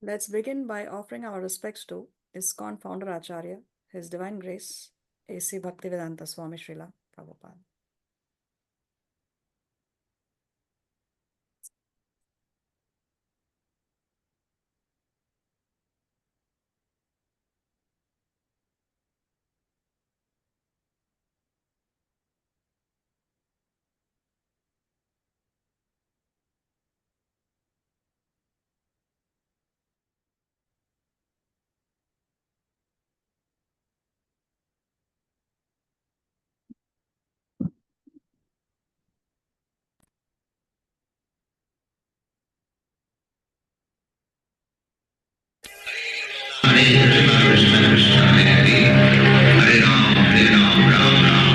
Let's begin by offering our respects to ISKCON founder Acharya, His Divine Grace, A.C. Bhaktivedanta Swami Srila Prabhupada. Hare Krishna Krishna Hare Hare Ram Ram Ram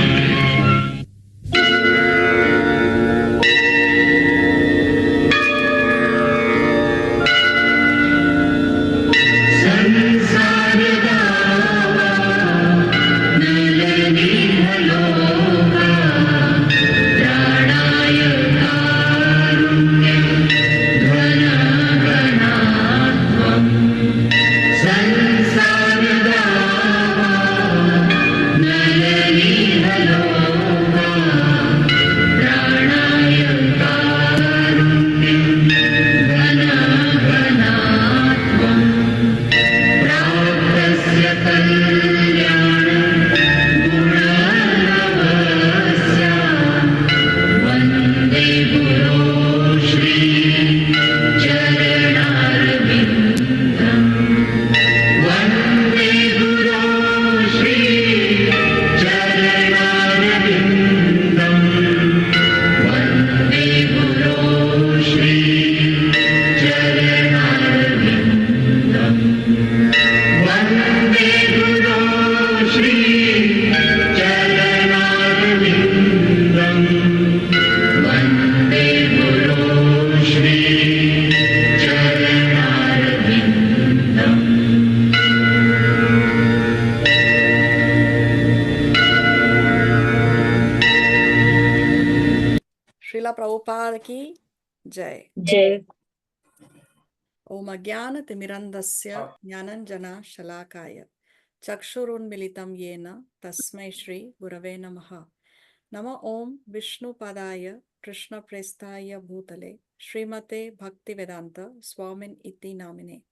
Srila Prabhupada ki Jai. Jai. Om Agyana Timirandasya Jnananjana Shalakaya Chakshurunmilitam Yena Tasmai Shri Gurave Namaha. Nama Om Vishnu Padaya Krishna Prestaya Bhutale Srimate Bhaktivedanta Swamin Iti Namine.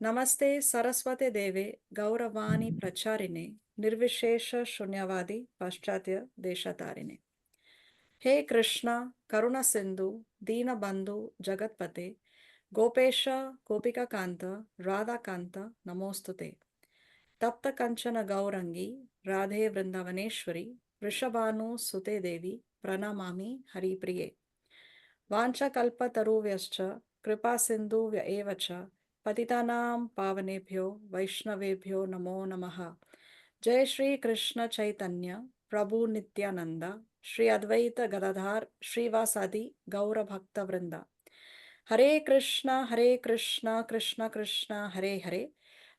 Namaste Saraswate Deve Gauravani Pracharine Nirvishesha Shunyavadi Paschatya Deshatarine. He Krishna Karuna Sindhu Dina Bandhu Jagatpate Gopesha Gopika Kanta Radha Kanta Namostute Tapta Kanchana Gaurangi Radhe Vrindavaneshwari Rishabhanu Sute Devi Pranamami Hari Priye Vancha Kalpa Taruvyascha Kripa Sindhu Vyaevacha Patitanam Pavanebhyo Vaishnavebhyo Namo Namaha. Jai Shri Krishna Chaitanya Prabhu Nityananda Shri Advaita Gadadhar Shri Vasadi Gaura Bhakta Vrinda. Hare Krishna Krishna Krishna Hare Hare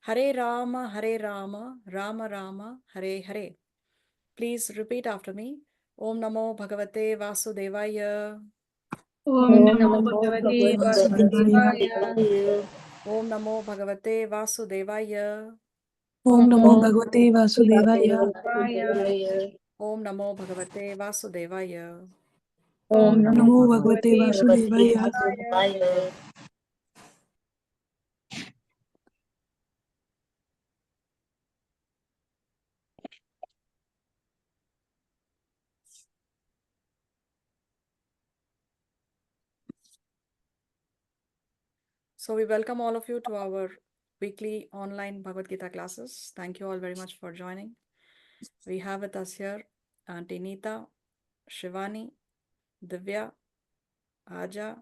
Hare Rama Rama Rama Hare Hare. Please repeat after me. Om Namo Bhagavate Vasudevaya. Om Namo Bhagavate Vasudevaya. Om Namo Bhagavate Vasudevaya. Om Namo Bhagavate Vasudevaya. Om Namo Bhagavate Vasudevaya. Om Namo Bhagavate Vasudevaya. So we welcome all of you to our weekly online Bhagavad Gita classes. Thank you all very much for joining. We have with us here Auntie Neeta, Shivani, Divya, Aja,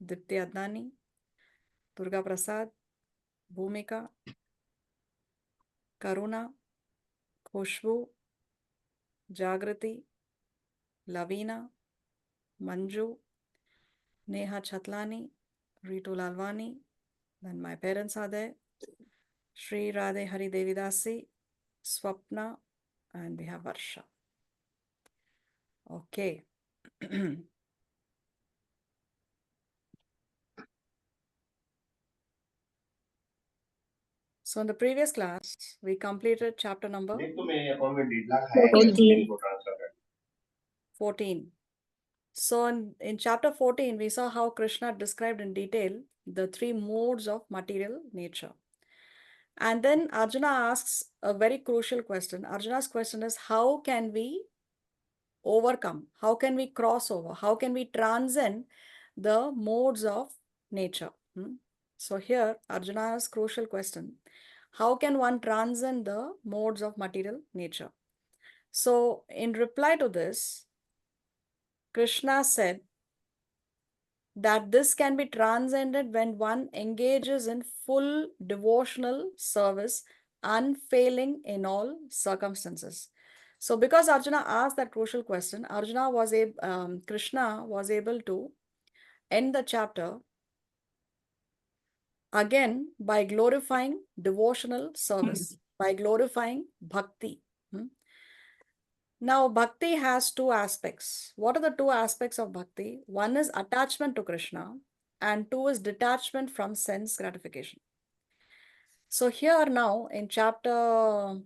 Dipti Adnani, Durga Prasad, Bhumika, Karuna, Khushbu, Jagrati, Lavina, Manju, Neha Chatlani, Ritu Lalwani, then my parents are there, Sri Radhe Hari Devidasi, Swapna, and we have Varsha. Okay. So in the previous class, we completed chapter number 14. 14. So in chapter 14, we saw how Krishna described in detail the three modes of material nature. And then Arjuna asks a very crucial question. Arjuna's question is, how can we overcome? How can we cross over? How can we transcend the modes of nature? So here, Arjuna's crucial question, how can one transcend the modes of material nature? So in reply to this, Krishna said that this can be transcended when one engages in full devotional service, unfailing in all circumstances. So because Arjuna asked that crucial question, Krishna was able to end the chapter again by glorifying devotional service, by glorifying bhakti. Now, bhakti has two aspects. What are the two aspects of bhakti? One is attachment to Krishna, and two is detachment from sense gratification. So here now in chapter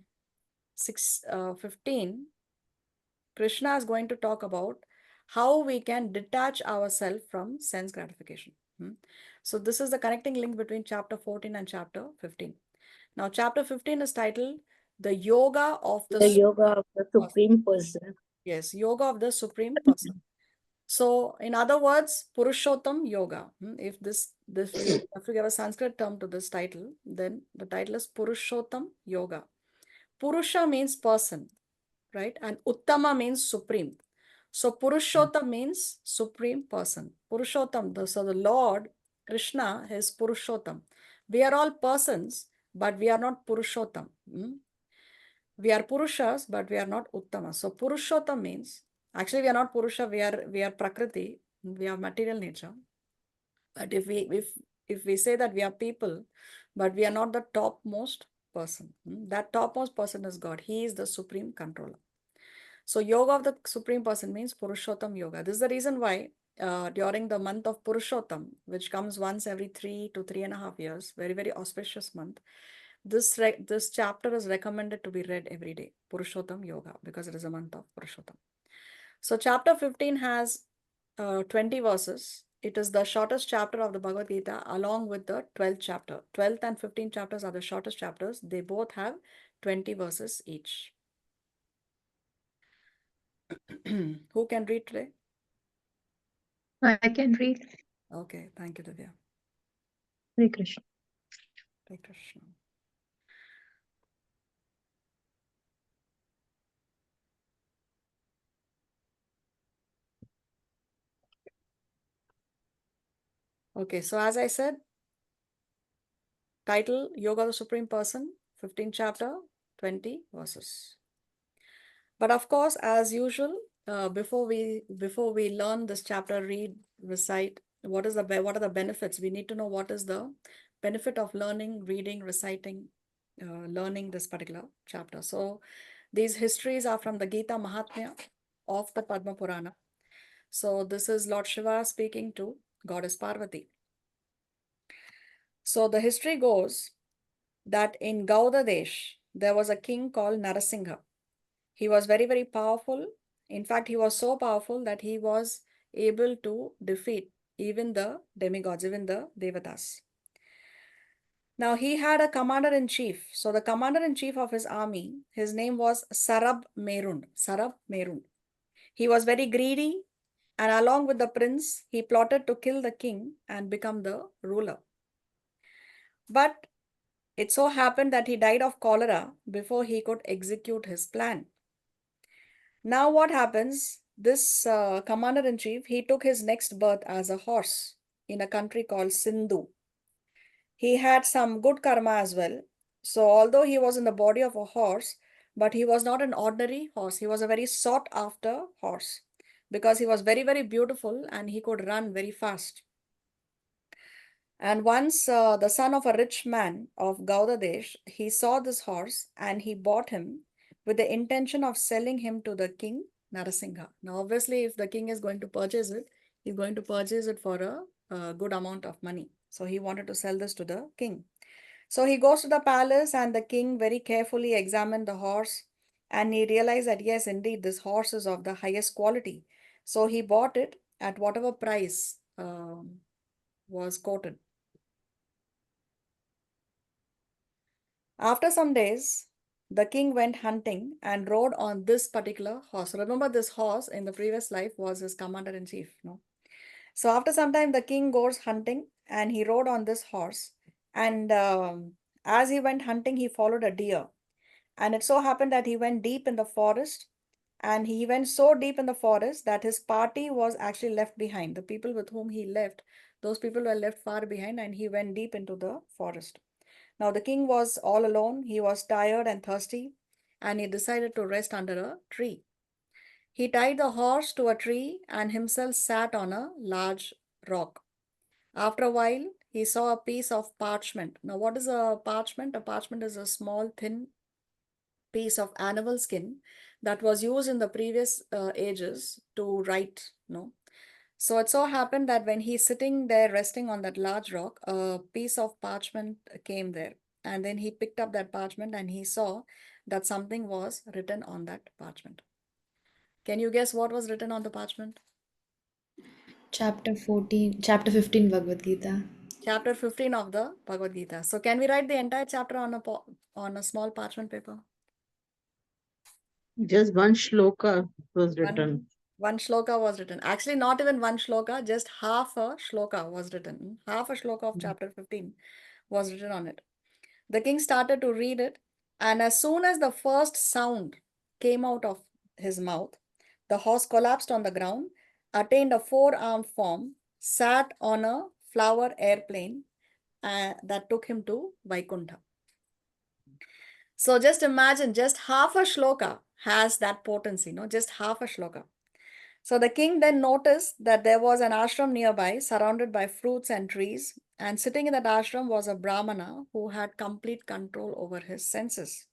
15, Krishna is going to talk about how we can detach ourselves from sense gratification. So this is the connecting link between chapter 14 and chapter 15. Now chapter 15 is titled The Yoga of the Yoga of the Supreme Person. Yes, Yoga of the Supreme Person. So, in other words, Purushottam Yoga. If we have to give a Sanskrit term to this title, then the title is Purushottam Yoga. Purusha means person, right? And Uttama means supreme. So, Purushottam means supreme person. Purushottam, so the Lord, Krishna, is Purushottam. We are all persons, but we are not Purushottam. We are Purushas, but we are not Uttama. So, Purushottam means, actually we are not Purusha, we are Prakriti, we are material nature. But if we say that we are people, but we are not the topmost person, that topmost person is God. He is the supreme controller. So yoga of the supreme person means Purushottam yoga. This is the reason why during the month of Purushottam, which comes once every 3 to 3.5 years, very, very auspicious month, this chapter is recommended to be read every day, Purushottam yoga, because it is a month of Purushottam. So chapter 15 has 20 verses. It is the shortest chapter of the Bhagavad Gita along with the 12th chapter. 12th and 15th chapters are the shortest chapters. They both have 20 verses each. Who can read today? I can read. Okay, thank you, Divya. Hare Krishna. Hare Krishna. Okay, so as I said, title Yoga of the Supreme Person, 15th chapter, 20 verses. But of course, as usual, before we learn this chapter, read, recite, what are the benefits? We need to know what is the benefit of learning, reading, reciting, learning this particular chapter. So these histories are from the Gita Mahatmya of the Padma Purana. So this is Lord Shiva speaking to Goddess Parvati. So the history goes that in Gauda Desh, there was a king called Narasingha. He was very, very powerful. In fact, he was so powerful that he was able to defeat even the demigods, even the Devatas. Now, he had a commander-in-chief. So the commander-in-chief of his army, his name was Sarab Merun. Sarab Merun. He was very greedy, and along with the prince, he plotted to kill the king and become the ruler. But it so happened that he died of cholera before he could execute his plan. Now what happens? This commander-in-chief, he took his next birth as a horse in a country called Sindhu. He had some good karma as well. So although he was in the body of a horse, but he was not an ordinary horse. He was a very sought after horse because he was very, very beautiful and he could run very fast. And once the son of a rich man of Gauda Desh, he saw this horse and he bought him with the intention of selling him to the king Narasingha. Now, obviously, if the king is going to purchase it, he's going to purchase it for a good amount of money. So he wanted to sell this to the king. So he goes to the palace, and the king very carefully examined the horse, and he realized that yes, indeed, this horse is of the highest quality. So he bought it at whatever price was quoted. After some days, the king went hunting and rode on this particular horse. Remember, this horse in the previous life was his commander-in-chief, no? So after some time, the king goes hunting and he rode on this horse. And as he went hunting, he followed a deer. And it so happened that he went deep in the forest. And he went so deep in the forest that his party was actually left behind. The people with whom he left, those people were left far behind, and he went deep into the forest. Now the king was all alone. He was tired and thirsty, and he decided to rest under a tree. He tied the horse to a tree and himself sat on a large rock. After a while, he saw a piece of parchment. Now, what is a parchment? A parchment is a small, thin piece of animal skin that was used in the previous ages to write, no? So it so happened that when he's sitting there resting on that large rock, a piece of parchment came there. And then he picked up that parchment and he saw that something was written on that parchment. Can you guess what was written on the parchment? Chapter 14, Chapter 15 Bhagavad Gita. Chapter 15 of the Bhagavad Gita. So can we write the entire chapter on a small parchment paper? Just one shloka was written. One shloka was written. Actually, not even one shloka, just half a shloka was written. Half a shloka of chapter 15 was written on it. The king started to read it, and as soon as the first sound came out of his mouth, the horse collapsed on the ground, attained a four-armed form, sat on a flower airplane that took him to Vaikuntha. So just imagine, just half a shloka has that potency, no? Just half a shloka. So the king then noticed that there was an ashram nearby, surrounded by fruits and trees, and sitting in that ashram was a brahmana who had complete control over his senses.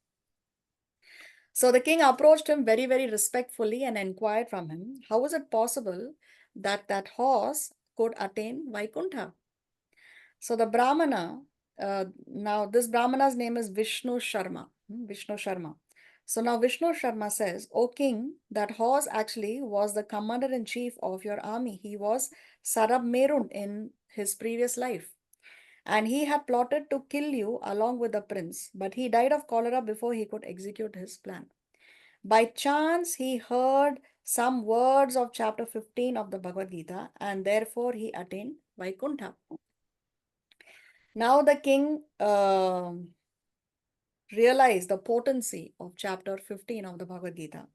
So the king approached him very, very respectfully and inquired from him, how is it possible that that horse could attain Vaikuntha? So the brahmana, now this brahmana's name is Vishnu Sharma. Vishnu Sharma. So now Vishnu Sharma says, O king, that horse actually was the commander-in-chief of your army. He was Sarab Merun in his previous life. And he had plotted to kill you along with the prince, but he died of cholera before he could execute his plan. By chance, he heard some words of chapter 15 of the Bhagavad Gita, and therefore he attained Vaikuntha. Now the king realized the potency of chapter 15 of the Bhagavad Gita.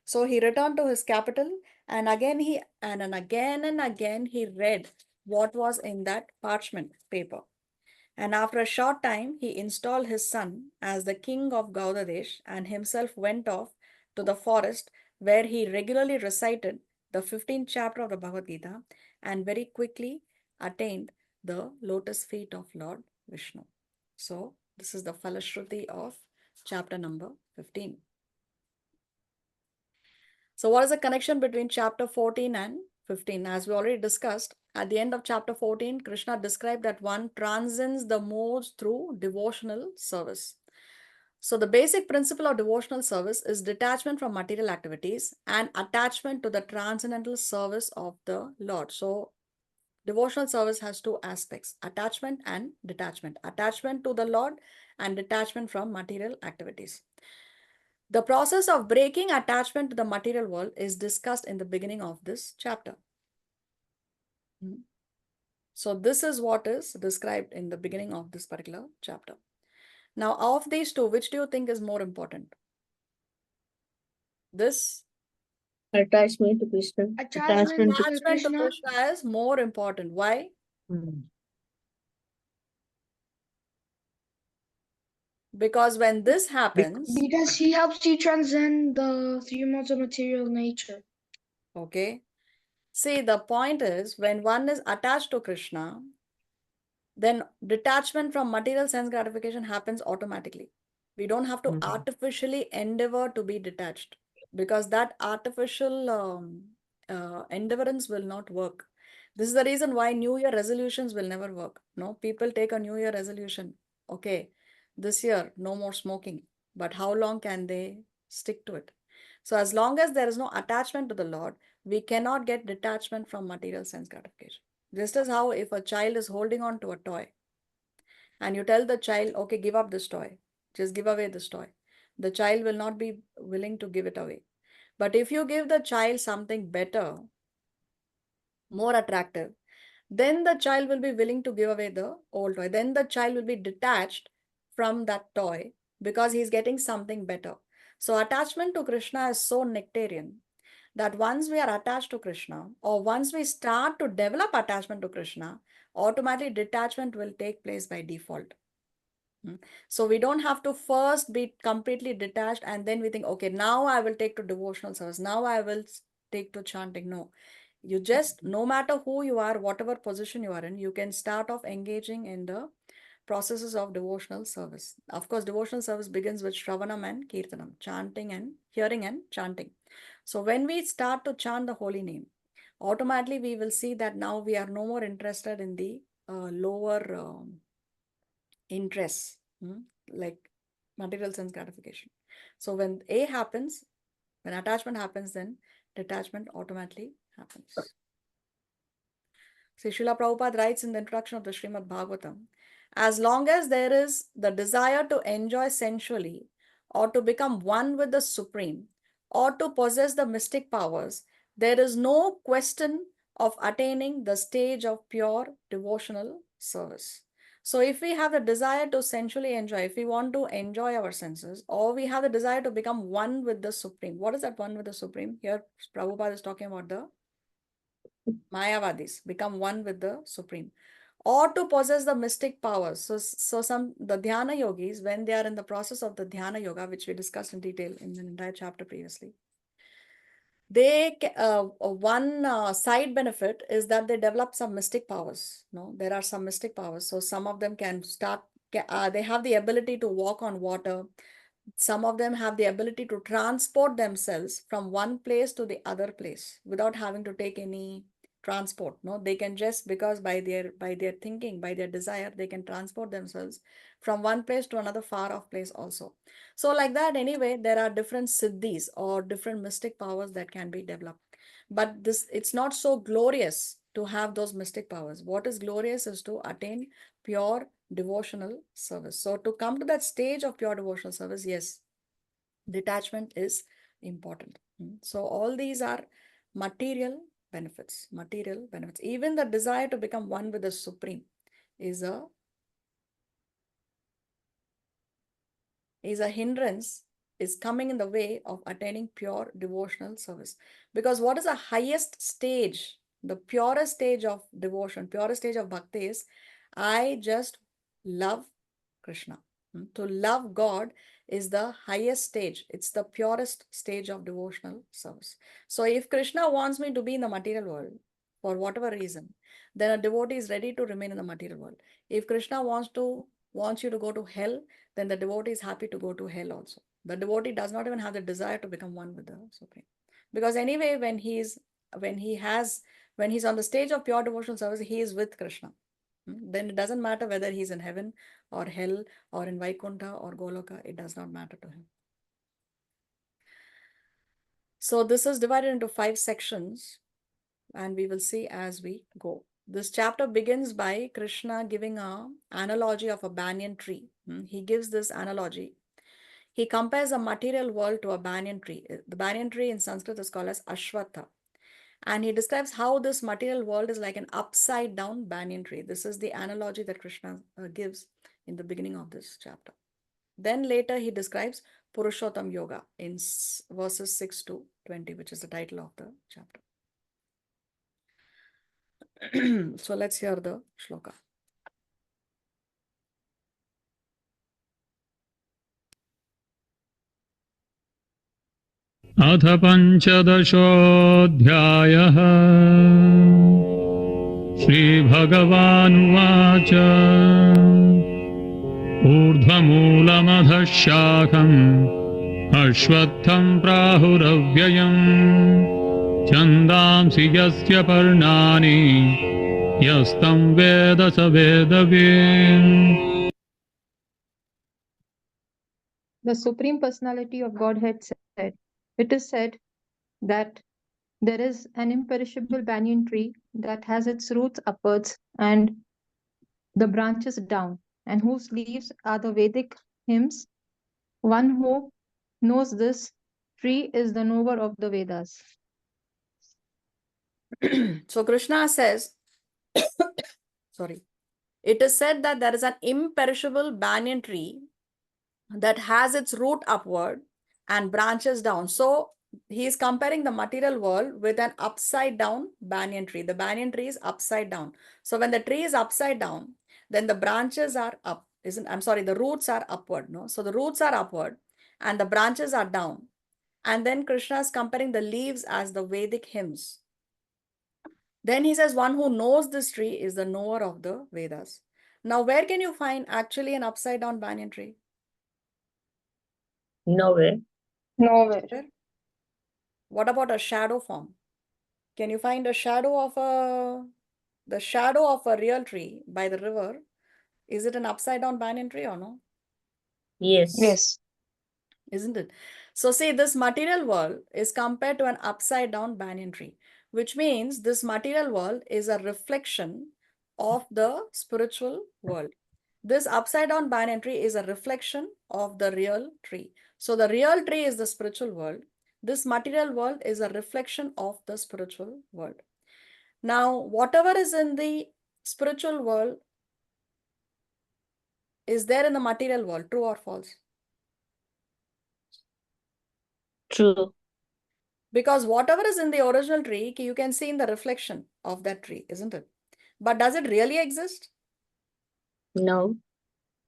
So he returned to his capital, and again and again he read what was in that parchment paper. And after a short time, he installed his son as the king of Gaudadesh and himself went off to the forest where he regularly recited the 15th chapter of the Bhagavad Gita and very quickly attained the lotus feet of Lord Vishnu. So this is the Falashruti of chapter number 15. So what is the connection between chapter 14 and 15? As we already discussed, at the end of chapter 14, Krishna described that one transcends the modes through devotional service. So the basic principle of devotional service is detachment from material activities and attachment to the transcendental service of the Lord. So devotional service has two aspects, attachment and detachment. Attachment to the Lord and detachment from material activities. The process of breaking attachment to the material world is discussed in the beginning of this chapter. So this is what is described in the beginning of this particular chapter. Now, of these two, which do you think is more important? This Attachment to Krishna. Attachment to attachment to Krishna is more important. Why? Because when this happens, Because he helps you transcend the three modes of material nature. okay, see, the point is when one is attached to Krishna, then detachment from material sense gratification happens automatically. We don't have to artificially endeavor to be detached, because that artificial endeavorance will not work. This is the reason why New Year resolutions will never work. No, people take a New Year resolution okay, this year, no more smoking. But how long can they stick to it? So, as long as there is no attachment to the Lord, we cannot get detachment from material sense gratification. Just as how if a child is holding on to a toy and you tell the child, okay, give up this toy, just give away this toy, the child will not be willing to give it away. But if you give the child something better, more attractive, then the child will be willing to give away the old toy. Then the child will be detached from that toy because he's getting something better. So attachment to Krishna is so nectarian that once we are attached to Krishna, or once we start to develop attachment to Krishna, automatically detachment will take place by default. So we don't have to first be completely detached and then we think, okay, now I will take to devotional service. Now I will take to chanting. No, you just, no matter who you are, whatever position you are in, you can start off engaging in the processes of devotional service. Of course, devotional service begins with Shravanam and Kirtanam, chanting and hearing and chanting. So when we start to chant the holy name, automatically we will see that now we are no more interested in the lower interests, like material sense gratification. So when A happens, when attachment happens, then detachment automatically happens. So Srila Prabhupada writes in the introduction of the Srimad Bhagavatam, as long as there is the desire to enjoy sensually, or to become one with the Supreme, or to possess the mystic powers, there is no question of attaining the stage of pure devotional service. So if we have the desire to sensually enjoy, if we want to enjoy our senses, or we have the desire to become one with the Supreme, what is that one with the Supreme? Here Prabhupada is talking about the Mayavadis, become one with the Supreme, or to possess the mystic powers. So some the Dhyana yogis, when they are in the process of the Dhyana yoga, which we discussed in detail in the entire chapter previously, they one side benefit is that they develop some mystic powers. No, there are some mystic powers. So some of them can start. They have the ability to walk on water. Some of them have the ability to transport themselves from one place to the other place without having to take any transport. No, they can just, because by their thinking, by their desire, they can transport themselves from one place to another far off place also. So like that, anyway, there are different siddhis or different mystic powers that can be developed. But this, it's not so glorious to have those mystic powers. What is glorious is to attain pure devotional service. So to come to that stage of pure devotional service, yes, detachment is important. So all these are material benefits, material benefits. Even the desire to become one with the Supreme is a hindrance, is coming in the way of attaining pure devotional service. Because what is the highest stage, the purest stage of devotion, purest stage of bhakti is, I just love Krishna. To love God is the highest stage. It's the purest stage of devotional service. So if Krishna wants me to be in the material world, for whatever reason, then a devotee is ready to remain in the material world. If Krishna wants you to go to hell, then the devotee is happy to go to hell also. The devotee does not even have the desire to become one with the Supreme. Because anyway, when he's on the stage of pure devotional service, he is with Krishna. Then it doesn't matter whether he's in heaven or hell or in Vaikuntha or Goloka, it does not matter to him. So this is divided into 5 sections and we will see as we go. This chapter begins by Krishna giving an analogy of a banyan tree. He gives this analogy. He compares the material world to a banyan tree. The banyan tree in Sanskrit is called as Ashwatha. And he describes how this material world is like an upside down banyan tree. This is the analogy that Krishna gives in the beginning of this chapter. Then later he describes Purushottam Yoga in verses 6 to 20, which is the title of the chapter. So let's hear the shloka. अथ पञ्चदशोऽध्यायः श्रीभगवानुवाच ऊर्ध्वमूलमधः शाखम् अश्वत्थं प्राहुरव्ययम् छन्दांसि यस्य पर्णानि यस्तं वेद स वेदवित् the Supreme Personality of Godhead said, it is said that there is an imperishable banyan tree that has its roots upwards and the branches down, and whose leaves are the Vedic hymns. One who knows this tree is the knower of the Vedas. So Krishna says, sorry, it is said that there is an imperishable banyan tree that has its root upward and branches down. So he is comparing the material world with an upside down banyan tree. The banyan tree is upside down. So when the tree is upside down, then the branches are up. The roots are upward. No, so the roots are upward and the branches are down. And then Krishna is comparing the leaves as the Vedic hymns. Then he says, one who knows this tree is the knower of the Vedas. Now, where can you find actually an upside down banyan tree? Nowhere. Nowhere. What about a shadow form? Can you find the shadow of a real tree by the river? Is it an upside down banyan tree or no? Yes. Yes. Isn't it? So see, this material world is compared to an upside down banyan tree, which means this material world is a reflection of the spiritual world. This upside down banyan tree is a reflection of the real tree. So the real tree is the spiritual world. This material world is a reflection of the spiritual world. Now, whatever is in the spiritual world is there in the material world, true or false? True. Because whatever is in the original tree, you can see in the reflection of that tree, isn't it? But does it really exist? No.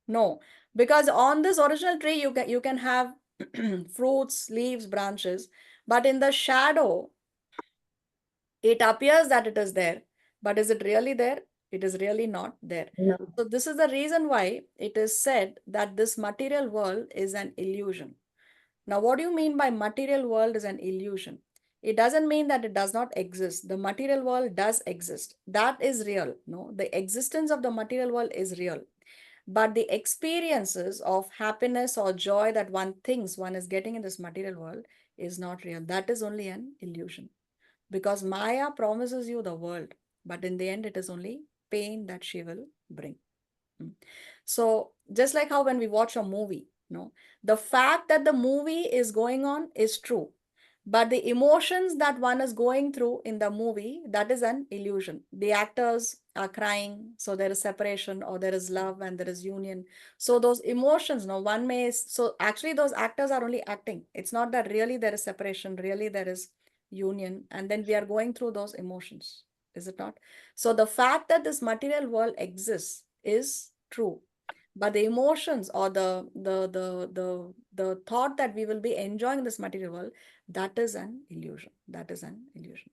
No, because on this original tree, you can have fruits, leaves, branches, but in the shadow, it appears that it is there, but is it really there? It is really not there. No. So this is the reason why it is said that this material world is an illusion. Now, what do you mean by material world is an illusion? It doesn't mean that it does not exist. The material world does exist. That is real. No, the existence of the material world is real. But the experiences of happiness or joy that one thinks one is getting in this material world is not real. That is only an illusion. Because Maya promises you the world, but in the end, it is only pain that she will bring. So just like how when we watch a movie, the fact that the movie is going on is true, but the emotions that one is going through in the movie, that is an illusion. The actors are crying, so there is separation, or there is love and there is union. So those emotions, so actually those actors are only acting. It's not that really there is separation, really there is union, and then we are going through those emotions, is it not? So the fact that this material world exists is true, but the emotions or the thought that we will be enjoying this material world, that is an illusion. That is an illusion.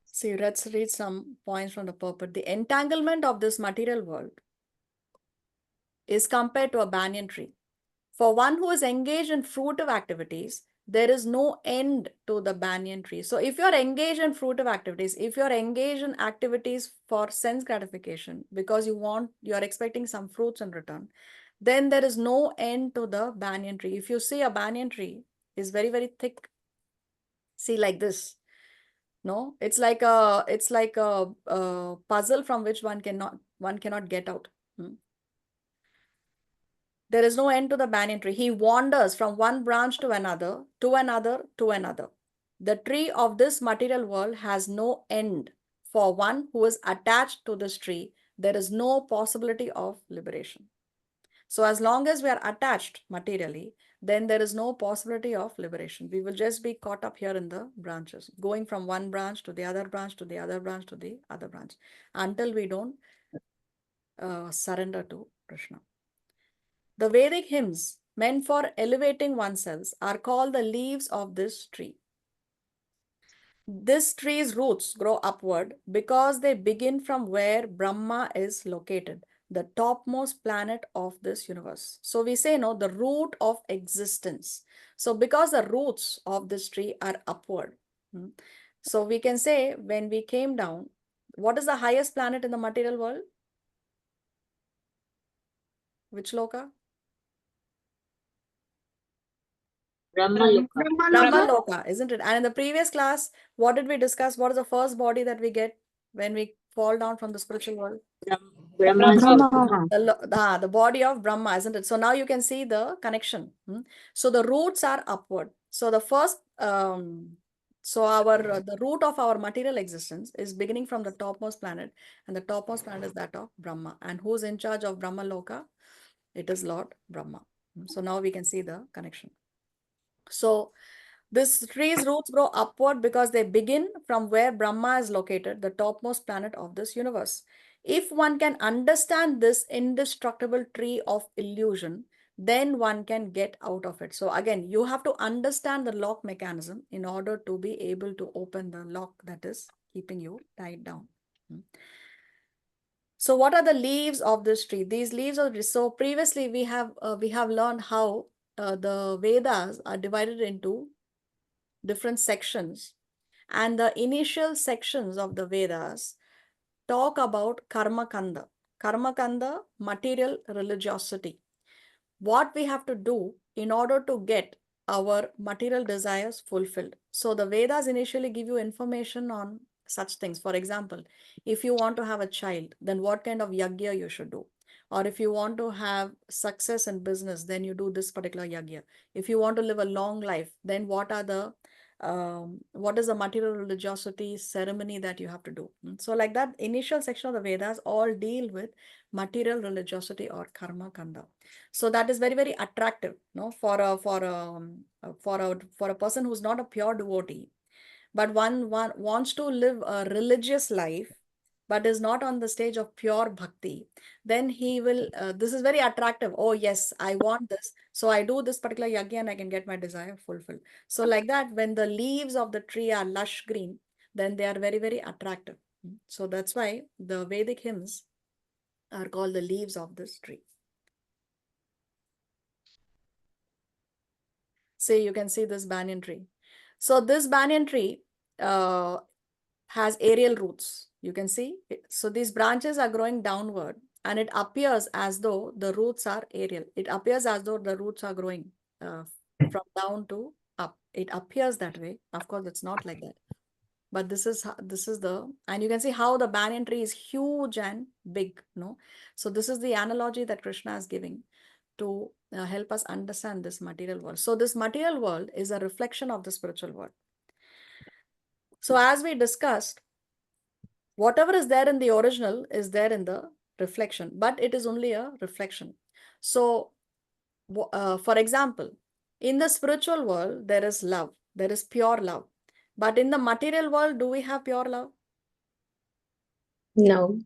See, let's read some points from the purport. The entanglement of this material world is compared to a banyan tree. For one who is engaged in fruitive activities, there is no end to the banyan tree. So if you're engaged in fruitive activities, if you're engaged in activities for sense gratification, because you're expecting some fruits in return, then there is no end to the banyan tree. If you see a banyan tree is very, very thick, see like this, no, it's like a puzzle from which one cannot get out. There is no end to the banyan tree. He wanders from one branch to another, to another, to another. The tree of this material world has no end. For one who is attached to this tree, there is no possibility of liberation. So as long as we are attached materially, then there is no possibility of liberation. We will just be caught up here in the branches, going from one branch to the other branch, to the other branch, to the other branch, until we don't surrender to Krishna. The Vedic hymns meant for elevating oneself are called the leaves of this tree. This tree's roots grow upward because they begin from where Brahma is located, the topmost planet of this universe. So we say, no, the root of existence. So because the roots of this tree are upward, so we can say when we came down, what is the highest planet in the material world? Which loka? Brahmaloka. Brahmaloka, isn't it? And in the previous class, what did we discuss? What is the first body that we get when we fall down from the spiritual world? Brahma's Brahma. The body of Brahma, isn't it? So now you can see the connection. So the roots are upward. So the first, so our the root of our material existence is beginning from the topmost planet, and the topmost planet is that of Brahma. And who's in charge of Brahma Loka? It is Lord Brahma. So now we can see the connection. So this tree's roots grow upward because they begin from where Brahma is located, the topmost planet of this universe. If one can understand this indestructible tree of illusion, then one can get out of it. So again, you have to understand the lock mechanism in order to be able to open the lock that is keeping you tied down. So what are the leaves of this tree? These leaves are, so previously we have learned how the Vedas are divided into different sections, and the initial sections of the Vedas talk about karma kanda, material religiosity, what we have to do in order to get our material desires fulfilled. So the Vedas initially give you information on such things. For example, if you want to have a child, then what kind of yagya you should do. Or if you want to have success in business, then you do this particular yagya. If you want to live a long life, then what is the material religiosity ceremony that you have to do. So like that, initial section of the Vedas all deal with material religiosity or karma kanda. So that is very, very attractive, no, for a person who's not a pure devotee, but one wants to live a religious life, but is not on the stage of pure bhakti. Then he will. This is very attractive. Oh yes, I want this, so I do this particular yajna and I can get my desire fulfilled. So like that, when the leaves of the tree are lush green, then they are very, very attractive. So that's why the Vedic hymns are called the leaves of this tree. Say you can see this banyan tree. So this banyan tree has aerial roots. You can see it. So these branches are growing downward, and it appears as though the roots are aerial. It appears as though the roots are growing from down to up. It appears that way. Of course, it's not like that. But this is the, and you can see how the banyan tree is huge and big. No, so this is the analogy that Krishna is giving to help us understand this material world. So this material world is a reflection of the spiritual world. So as we discussed, whatever is there in the original is there in the reflection, but it is only a reflection. So for example, in the spiritual world, there is love, there is pure love. But in the material world, do we have pure love? No.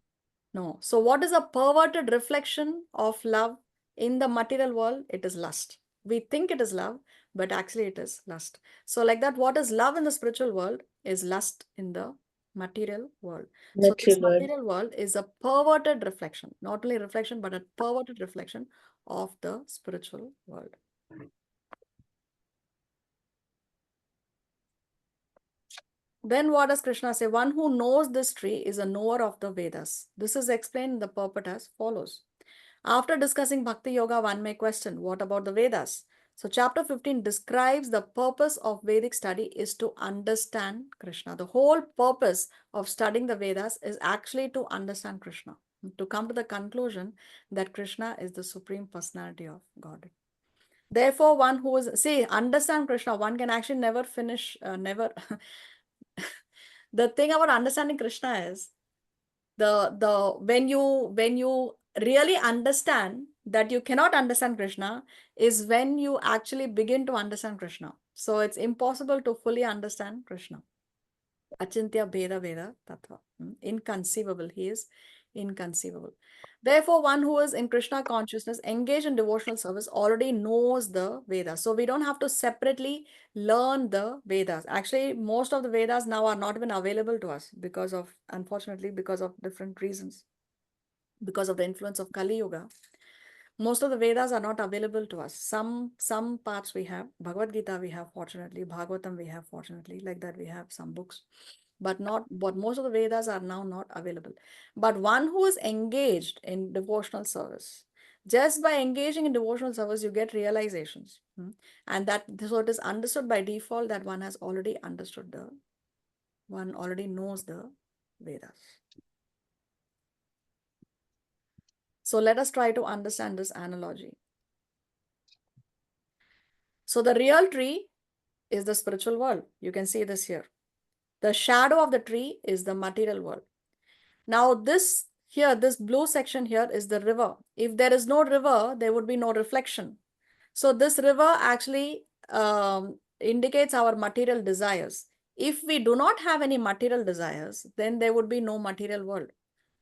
No. So what is a perverted reflection of love in the material world? It is lust. We think it is love, but actually it is lust. So like that, what is love in the spiritual world is lust in the material world. So this Material world. material world is a perverted reflection, not only reflection, but a perverted reflection of the spiritual world. Then what does Krishna say? One who knows this tree is a knower of the Vedas. This is explained in the purport as follows. After discussing Bhakti Yoga, one may question, what about the Vedas? So chapter 15 describes the purpose of Vedic study is to understand Krishna. The whole purpose of studying the Vedas is actually to understand Krishna, to come to the conclusion that Krishna is the Supreme Personality of Godhead. Therefore, one who is, see, understand Krishna, one can actually never finish, the thing about understanding Krishna is when you really understand that you cannot understand Krishna is when you actually begin to understand Krishna. So it's impossible to fully understand Krishna. Achintya Bheda Veda Tattva. Inconceivable. He is inconceivable. Therefore, one who is in Krishna consciousness, engaged in devotional service, already knows the Vedas. So we don't have to separately learn the Vedas. Actually, most of the Vedas now are not even available to us because of, unfortunately, because of different reasons. Because of the influence of Kali Yuga, most of the Vedas are not available to us. Some parts we have. Bhagavad Gita we have, fortunately. Bhagavatam we have, fortunately. Like that we have some books. But most of the Vedas are now not available. But one who is engaged in devotional service, Just by engaging in devotional service, you get realizations. And that, so it is understood by default that one has already understood one already knows the Vedas. So let us try to understand this analogy. So the real tree is the spiritual world. You can see this here. The shadow of the tree is the material world. Now this blue section here is the river. If there is no river, there would be no reflection. So this river actually indicates our material desires. If we do not have any material desires, then there would be no material world.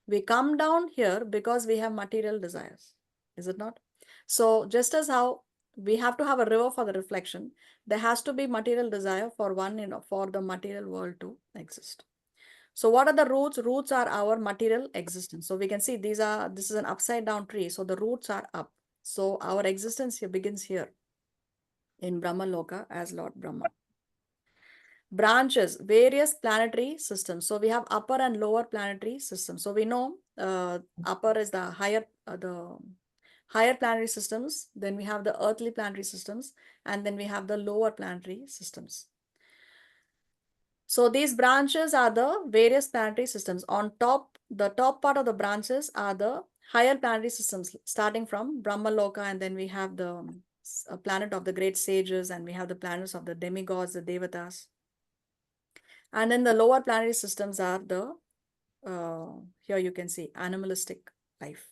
We come down here because we have material desires, is it not? So just as how we have to have a river for the reflection, there has to be material desire for for the material world to exist. So what are the roots? Roots are our material existence. So we can see this is an upside down tree. So the roots are up. So our existence here begins here in Brahma Loka as Lord Brahma. Branches, various planetary systems. So we have upper and lower planetary systems. So we know upper is the higher planetary systems. Then we have the earthly planetary systems, and then we have the lower planetary systems. So these branches are the various planetary systems. On top, the top part of the branches are the higher planetary systems, starting from Brahma Loka, and then we have the planet of the great sages, and we have the planets of the demigods, the devatas. And then the lower planetary systems are the, here you can see, animalistic life.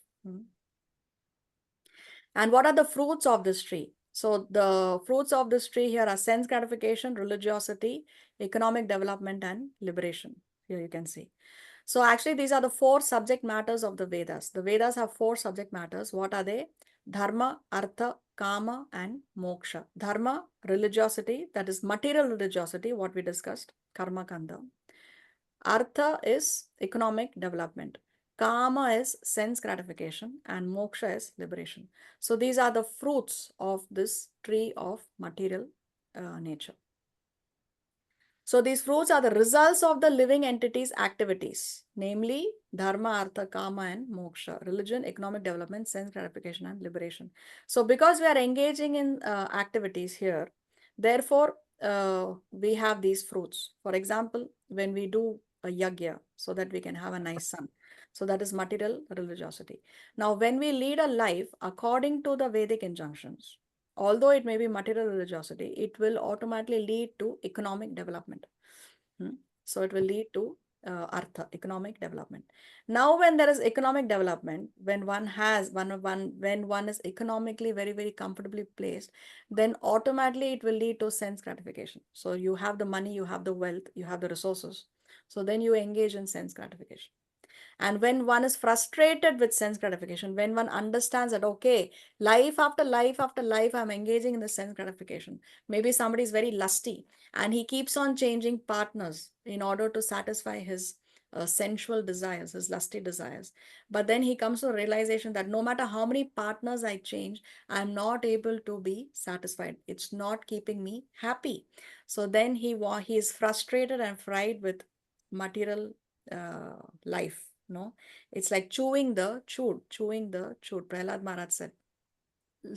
And what are the fruits of this tree? So the fruits of this tree here are sense gratification, religiosity, economic development, and liberation. Here you can see. So actually, these are the 4 subject matters of the Vedas. The Vedas have 4 subject matters. What are they? Dharma, Artha, Kama, and Moksha. Dharma, religiosity, that is material religiosity, what we discussed, Karma Kanda. Artha is economic development. Kama is sense gratification, and moksha is liberation. So these are the fruits of this tree of material nature. So these fruits are the results of the living entity's activities, namely dharma, artha, kama, and moksha, religion, economic development, sense gratification, and liberation. So because we are engaging in activities here, therefore we have these fruits. For example, when we do a yagya so that we can have a nice son. So that is material religiosity. Now, when we lead a life according to the Vedic injunctions, although it may be material religiosity, it will automatically lead to economic development. So it will lead to artha, economic development. Now, when there is economic development, when one is economically very, very comfortably placed, then automatically it will lead to sense gratification. So you have the money, you have the wealth, you have the resources. So then you engage in sense gratification. And when one is frustrated with sense gratification, when one understands that, okay, life after life after life, I'm engaging in the sense gratification. Maybe somebody is very lusty and he keeps on changing partners in order to satisfy his sensual desires, his lusty desires. But then he comes to a realization that no matter how many partners I change, I'm not able to be satisfied. It's not keeping me happy. So then he is frustrated and fried with material life. No, it's like chewing the chewed. Prahlad Maharaj said.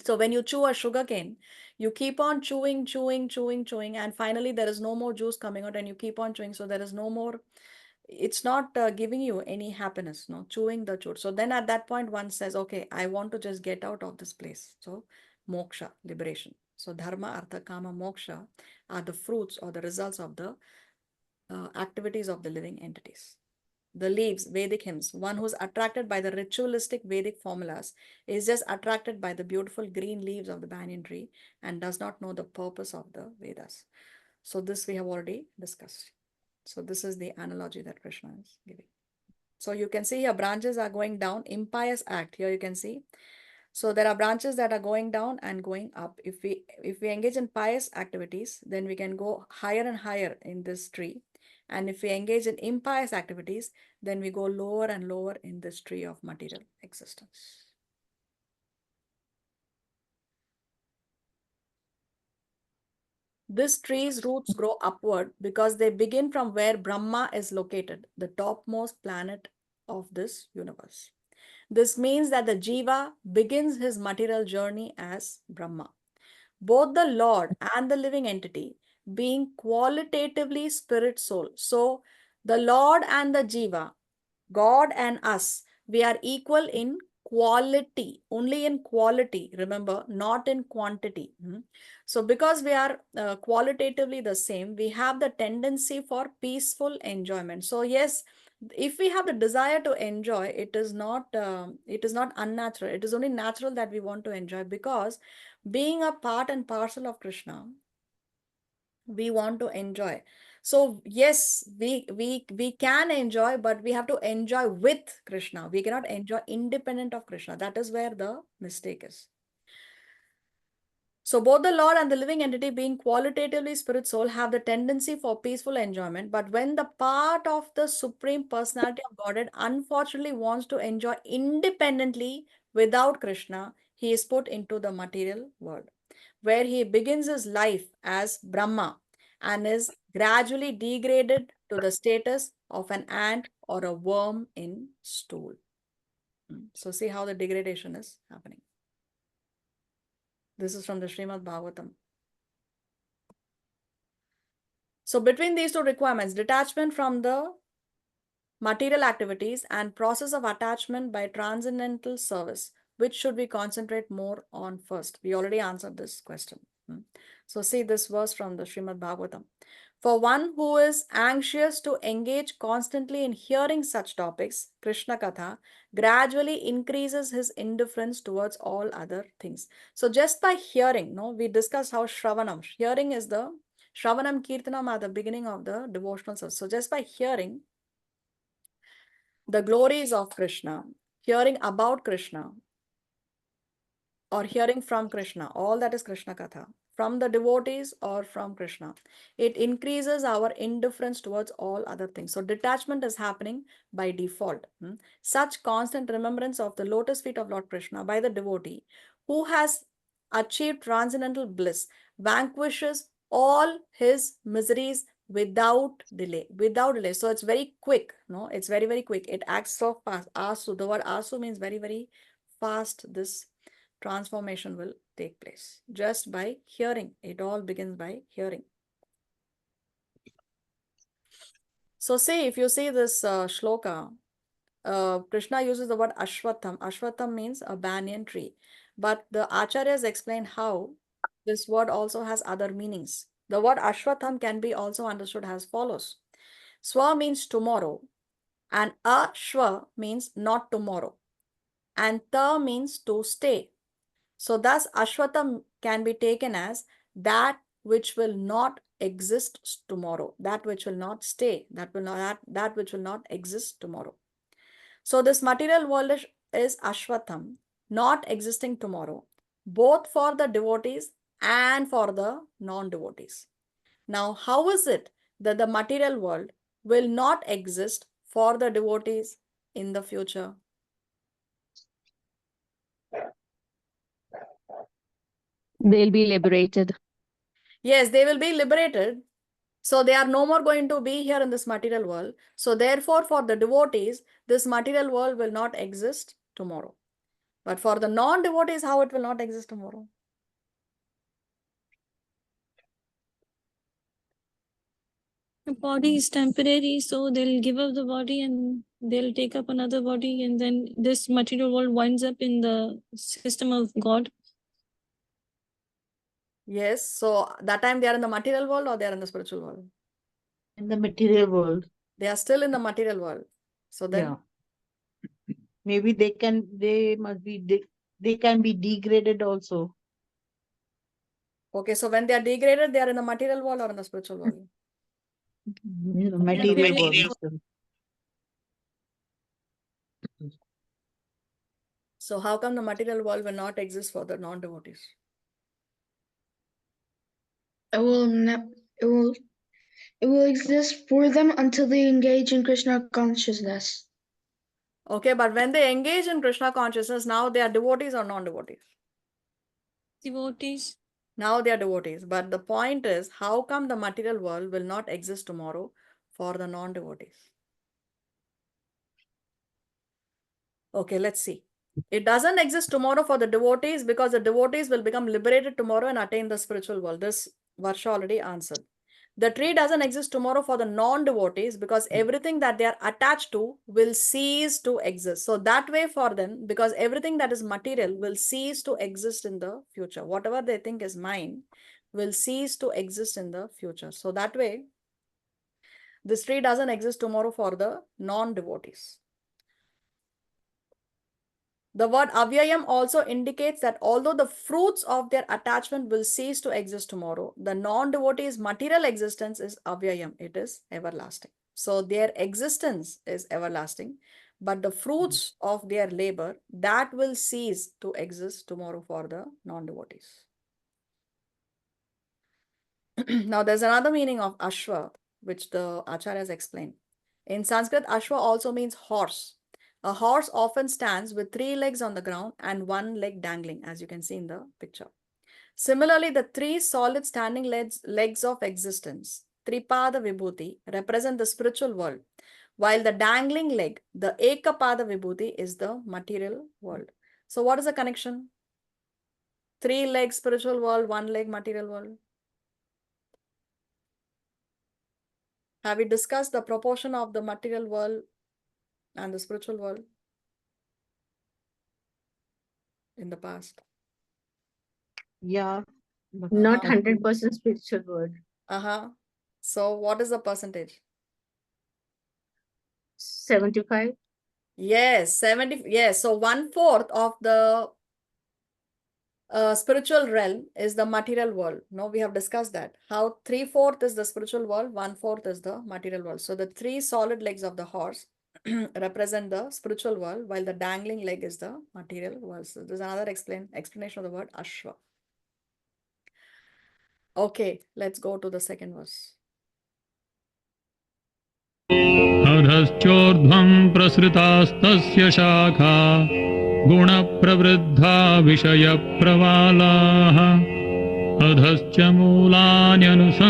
So when you chew a sugar cane, you keep on chewing, and finally there is no more juice coming out, and you keep on chewing. So there is no more. It's not giving you any happiness. No, chewing the chewed. So then at that point, one says, okay, I want to just get out of this place. So moksha, liberation. So dharma, artha, kama, moksha are the fruits or the results of the activities of the living entities. The leaves, Vedic hymns, one who's attracted by the ritualistic Vedic formulas is just attracted by the beautiful green leaves of the banyan tree and does not know the purpose of the Vedas. So this we have already discussed. So this is the analogy that Krishna is giving. So you can see here branches are going down, impious act. Here you can see. So there are branches that are going down and going up. If we engage in pious activities, then we can go higher and higher in this tree. And if we engage in impious activities, then we go lower and lower in this tree of material existence. This tree's roots grow upward because they begin from where Brahma is located, the topmost planet of this universe. This means that the Jiva begins his material journey as Brahma. Both the Lord and the living entity being qualitatively spirit soul. So the Lord and the Jiva, God and us, we are equal in quality, only in quality, remember, not in quantity. So because we are qualitatively the same, we have the tendency for peaceful enjoyment. So yes, if we have the desire to enjoy, it is not unnatural. It is only natural that we want to enjoy, because being a part and parcel of Krishna, we want to enjoy. So yes, we can enjoy, but we have to enjoy with Krishna. We cannot enjoy independent of Krishna. That is where the mistake is. So both the Lord and the living entity, being qualitatively spirit soul, have the tendency for peaceful enjoyment. But when the part of the Supreme Personality of Godhead unfortunately wants to enjoy independently without Krishna, he is put into the material world, where he begins his life as Brahma and is gradually degraded to the status of an ant or a worm in stool. So see how the degradation is happening. This is from the Srimad Bhagavatam. So between these two requirements, detachment from the material activities and process of attachment by transcendental service, which should we concentrate more on first? We already answered this question. So see this verse from the Srimad Bhagavatam. For one who is anxious to engage constantly in hearing such topics, Krishna Katha gradually increases his indifference towards all other things. So just by hearing, we discussed how Shravanam, hearing is the Shravanam Kirtanam at the beginning of the devotional service. So just by hearing the glories of Krishna, hearing about Krishna, or hearing from Krishna, all that is Krishna Katha, from the devotees or from Krishna, it increases our indifference towards all other things. So detachment is happening by default. Such constant remembrance of the lotus feet of Lord Krishna by the devotee who has achieved transcendental bliss vanquishes all his miseries without delay. So it's very quick. It's very, very quick. It acts so fast. Asu, the word asu means very, very fast. This transformation will take place just by hearing. It all begins by hearing. So see, if you see this shloka, Krishna uses the word ashwatham. Ashwatham means a banyan tree. But the acharyas explain how this word also has other meanings. The word ashwatham can be also understood as follows. Swa means tomorrow, and ashwa means not tomorrow, and ta means to stay. So thus Ashwatam can be taken as that which will not exist tomorrow, that which will not stay, that which will not exist tomorrow. So this material world is Ashwatam, not existing tomorrow, both for the devotees and for the non-devotees. Now, how is it that the material world will not exist for the devotees in the future? They'll be liberated. Yes, they will be liberated. So they are no more going to be here in this material world. So therefore, for the devotees, this material world will not exist tomorrow. But for the non-devotees, how it will not exist tomorrow? The body is temporary, so they'll give up the body and they'll take up another body, and then this material world winds up in the system of God. Yes. So that time they are in the material world or they are in the spiritual world? In the material world. They are still in the material world. So then, Yeah. Maybe they can be degraded also. okay. So when they are degraded, they are in the material world or in the spiritual world? Material world. So how come the material world will not exist for the non-devotees? It will exist for them until they engage in Krishna consciousness. Okay, but when they engage in Krishna consciousness, now they are devotees or non-devotees? Devotees. Now they are devotees. But the point is, how come the material world will not exist tomorrow for the non-devotees? Okay, let's see. It doesn't exist tomorrow for the devotees because the devotees will become liberated tomorrow and attain the spiritual world. This Varsha already answered. The tree doesn't exist tomorrow for the non-devotees because everything that they are attached to will cease to exist. So that way for them, because everything that is material will cease to exist in the future. Whatever they think is mine will cease to exist in the future. So that way, this tree doesn't exist tomorrow for the non-devotees. The word avyayam also indicates that although the fruits of their attachment will cease to exist tomorrow, the non-devotee's material existence is avyayam. It is everlasting. So their existence is everlasting, but the fruits of their labor, that will cease to exist tomorrow for the non-devotees. Now there's another meaning of ashwa, which the acharyas explain. In Sanskrit, ashwa also means horse. A horse often stands with 3 legs on the ground and 1 leg dangling, as you can see in the picture. Similarly, the 3 solid standing legs of existence, Tripada Vibhuti, represent the spiritual world, while the dangling leg, the Ekapada Vibhuti, is the material world. So what is the connection? 3 legs spiritual world, 1 leg material world. Have we discussed the proportion of the material world and the spiritual world in the past? Yeah. Not 100% spiritual world. So what is the percentage? 75. Yes, 70. Yes, so 1/4 of the spiritual realm is the material world. No, we have discussed that. How 3/4 is the spiritual world, 1/4 is the material world. So the 3 solid legs of the horse represent the spiritual world, while the dangling leg is the material world. So there's another explanation of the word ashwa. Okay, let's go to the second verse. अधश्चोर्ध्वम् प्रसृतास्तस्य शाखा गुणप्रवृद्धा विषयप्रवालाः अधश्च मूलान्यनुसन्ततानि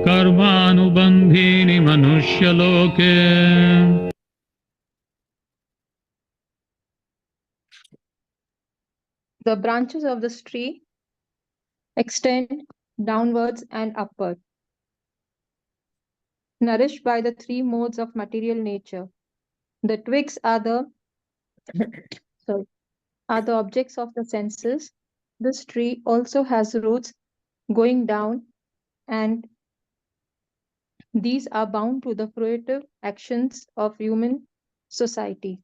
कर्मानुबन्धीनि मनुष्यलोके. The branches of this tree extend downwards and upward, nourished by the 3 modes of material nature. The twigs are the objects of the senses. This tree also has roots going down, and these are bound to the fruitive actions of human society.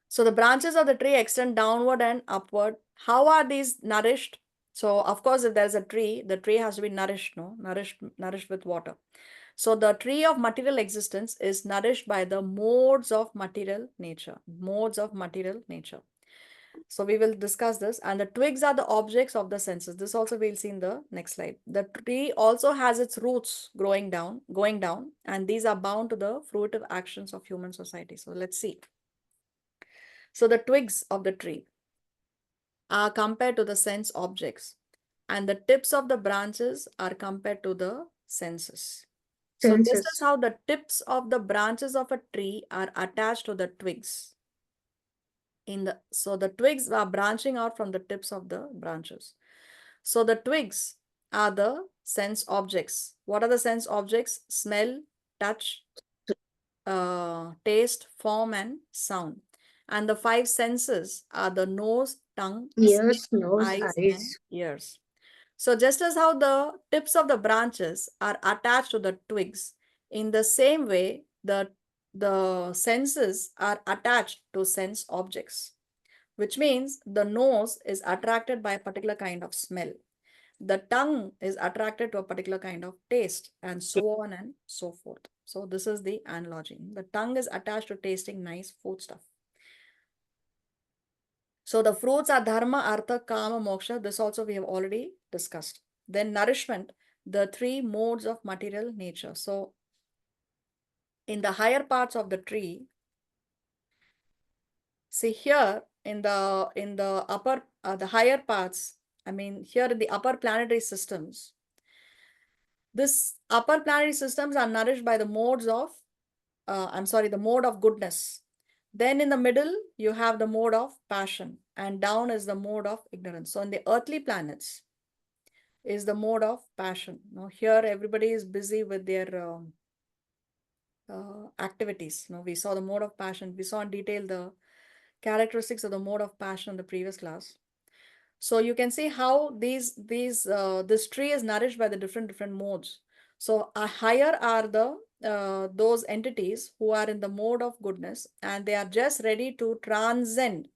So the branches of the tree extend downward and upward. How are these nourished? So of course, if there's a tree, the tree has to be nourished, no? Nourished with water. So the tree of material existence is nourished by the modes of material nature. Modes of material nature. So we will discuss this. And the twigs are the objects of the senses. This also we'll see in the next slide. The tree also has its roots going down, and these are bound to the fruitive actions of human society. So let's see. So the twigs of the tree are compared to the sense objects, and the tips of the branches are compared to the senses. So this is how the tips of the branches of a tree are attached to the twigs. So the twigs are branching out from the tips of the branches. So the twigs are the sense objects. What are the sense objects? Smell, touch, taste, form, and sound. And the 5 senses are the nose, tongue, Ears, skin, nose, eyes, eyes. and ears. So just as how the tips of the branches are attached to the twigs, in the same way, the senses are attached to sense objects, which means the nose is attracted by a particular kind of smell. The tongue is attracted to a particular kind of taste, and so on and so forth. So this is the analogy. The tongue is attached to tasting nice food stuff. So the fruits are dharma, artha, kama, moksha. This also we have already discussed. Then nourishment, the 3 modes of material nature. So in the higher parts of the tree, see here in the upper, the higher parts, I mean here in the upper planetary systems, this upper planetary systems are nourished by the modes of the mode of goodness. Then in the middle, you have the mode of passion, and down is the mode of ignorance. So in the earthly planets is the mode of passion. Now here everybody is busy with their activities. We saw the mode of passion. We saw in detail the characteristics of the mode of passion in the previous class. So you can see how this tree is nourished by the different modes. So higher are the those entities who are in the mode of goodness, and they are just ready to transcend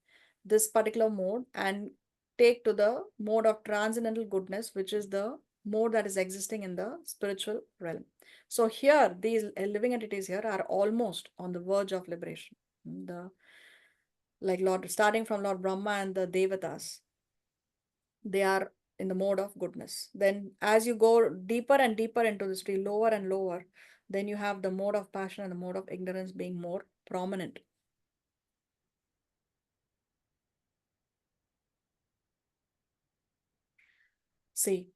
this particular mode and take to the mode of transcendental goodness, which is the mode that is existing in the spiritual realm. So here, these living entities here are almost on the verge of liberation. Starting from Lord Brahma and the Devatas, they are in the mode of goodness. Then as you go deeper and deeper into this tree, lower and lower, then you have the mode of passion and the mode of ignorance being more prominent. See,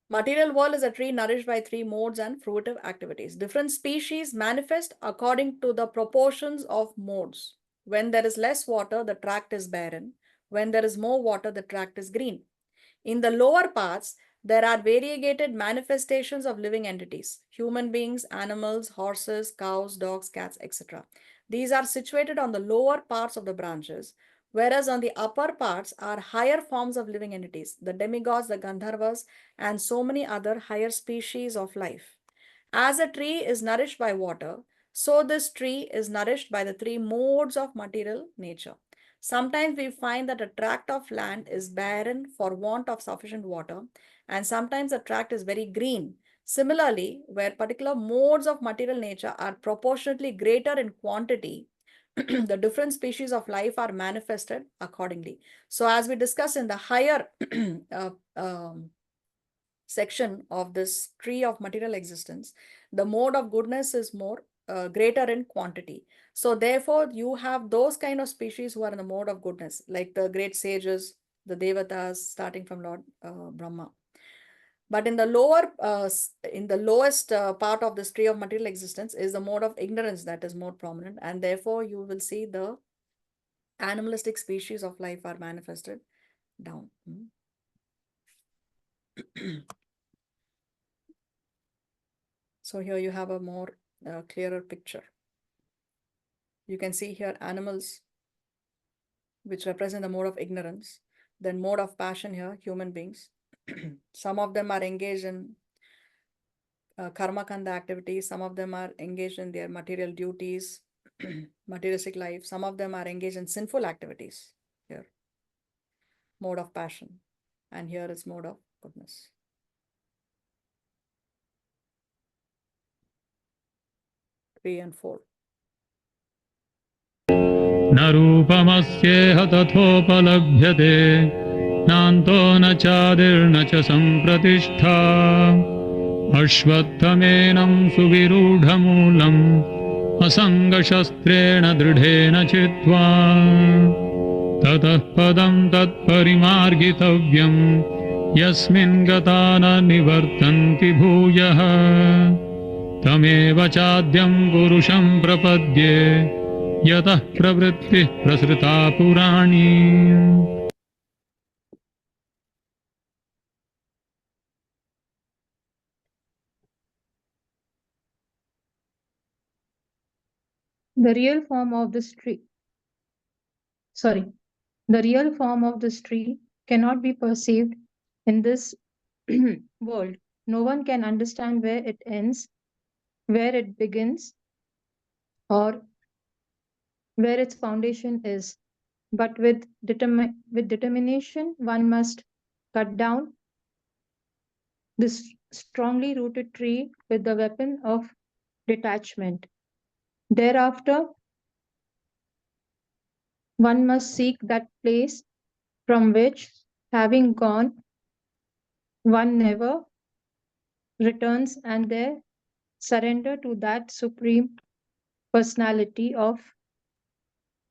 material world is a tree nourished by three modes and fruitive activities. Different species manifest according to the proportions of modes. When there is less water, the tract is barren. When there is more water, the tract is green. In the lower parts, there are variegated manifestations of living entities, human beings, animals, horses, cows, dogs, cats, etc. These are situated on the lower parts of the branches, whereas on the upper parts are higher forms of living entities, the demigods, the Gandharvas, and so many other higher species of life. As a tree is nourished by water, so this tree is nourished by the three modes of material nature. Sometimes we find that a tract of land is barren for want of sufficient water, and sometimes the tract is very green. Similarly, where particular modes of material nature are proportionately greater in quantity, the different species of life are manifested accordingly. So as we discussed in the higher section of this tree of material existence, the mode of goodness is more greater in quantity. So therefore, you have those kind of species who are in the mode of goodness, like the great sages, the devatas, starting from Lord Brahma. But in the lowest part of this tree of material existence is the mode of ignorance that is more prominent, and therefore you will see the animalistic species of life are manifested down. So here you have a more clearer picture. You can see here animals, which represent the mode of ignorance, then mode of passion here, human beings. Some of them are engaged in karma kanda activities. Some of them are engaged in their material duties, materialistic life. Some of them are engaged in sinful activities here. Mode of passion. And here is mode of goodness. 3 and 4. न रूपमस्येह तथोपलभ्यते नान्तो न चादिर्न च सम्प्रतिष्ठा अश्वत्थमेनं सुविरूढमूलम् असङ्गशस्त्रेण दृढेन चित्वा ततः पदं तत्परिमार्गितव्यं यस्मिन् गता न निवर्तन्ति भूयः तमेव चाद्यं पुरुषं प्रपद्ये यतः प्रवृत्तिः प्रसृता पुराणी. The real form of this tree, the real form of this tree cannot be perceived in this world. No one can understand where it ends, where it begins, or where its foundation is. But with determination, one must cut down this strongly rooted tree with the weapon of detachment. Thereafter, one must seek that place from which, having gone, one never returns, and there surrender to that supreme personality of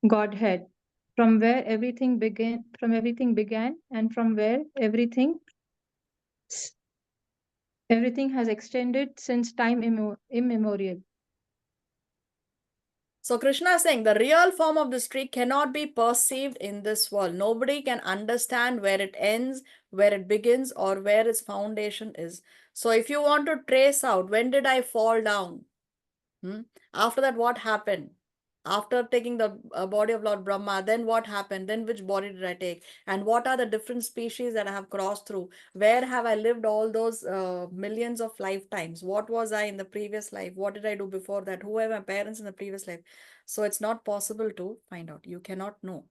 Godhead, from where everything began, and from where everything has extended since time immemorial. So Krishna is saying the real form of this tree cannot be perceived in this world. Nobody can understand where it ends, where it begins, or where its foundation is. So if you want to trace out when did I fall down? After that, what happened? After taking the body of Lord Brahma, then what happened? Then which body did I take? And what are the different species that I have crossed through? Where have I lived all those millions of lifetimes? What was I in the previous life? What did I do before that? Who were my parents in the previous life? So it's not possible to find out. You cannot know.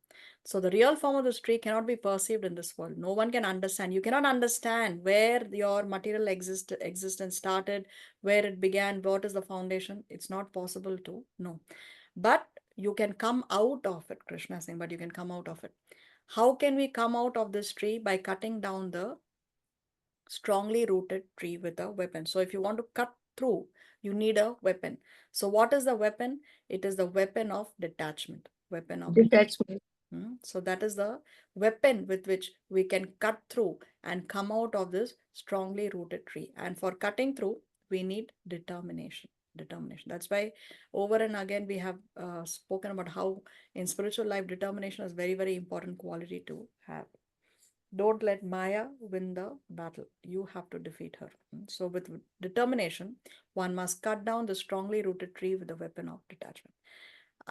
So the real form of this tree cannot be perceived in this world. No one can understand. You cannot understand where your material existence started, where it began, what is the foundation. It's not possible to know. But you can come out of it, Krishna is saying, but you can come out of it. How can we come out of this tree? By cutting down the strongly rooted tree with a weapon. So if you want to cut through, you need a weapon. So what is the weapon? It is the weapon of detachment. Weapon of Detachment. So that is the weapon with which we can cut through and come out of this strongly rooted tree. And for cutting through, we need determination. Determination. That's why over and again we have spoken about how in spiritual life determination is very, very important quality to have. Don't let Maya win the battle. You have to defeat her. So with determination, one must cut down the strongly rooted tree with the weapon of detachment.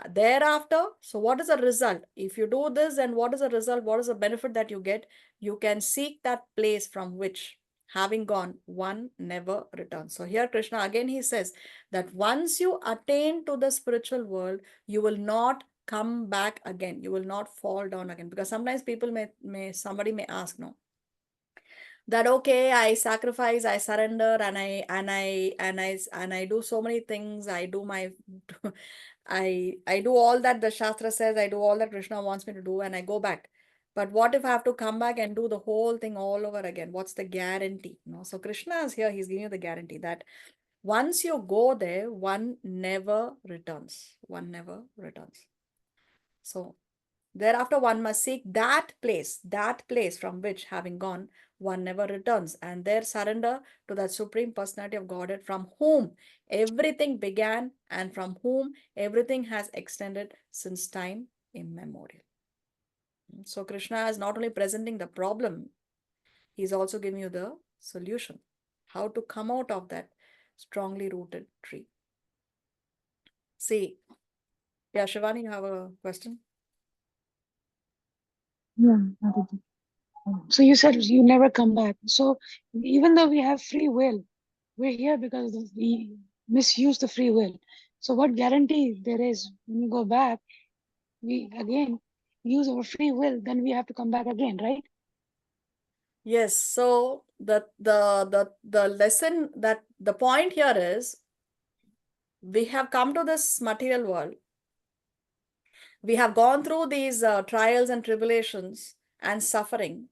Thereafter, so what is the result? If you do this, then what is the result? What is the benefit that you get? You can seek that place from which, having gone, one never returns. So here Krishna again he says that once you attain to the spiritual world, you will not come back again. You will not fall down again. Because sometimes people somebody may ask, no, that okay, I sacrifice, I surrender, and I do so many things. I do my I do all that the Shastra says, I do all that Krishna wants me to do, and I go back. But what if I have to come back and do the whole thing all over again? What's the guarantee? No, so Krishna is here, he's giving you the guarantee that once you go there, one never returns. One never returns. So thereafter, one must seek that place from which, having gone, one never returns, and there surrender to that Supreme Personality of Godhead from whom everything began and from whom everything has extended since time immemorial. So Krishna is not only presenting the problem, he's also giving you the solution, how to come out of that strongly rooted tree. See, yeah, Shivani, you have a question? Yeah, Aditi. So you said you never come back. So even though we have free will, we're here because we misuse the free will. So what guarantee there is when we go back, we again use our free will, then we have to come back again, right? Yes, so the lesson, that the point here is we have come to this material world. We have gone through these trials and tribulations and suffering.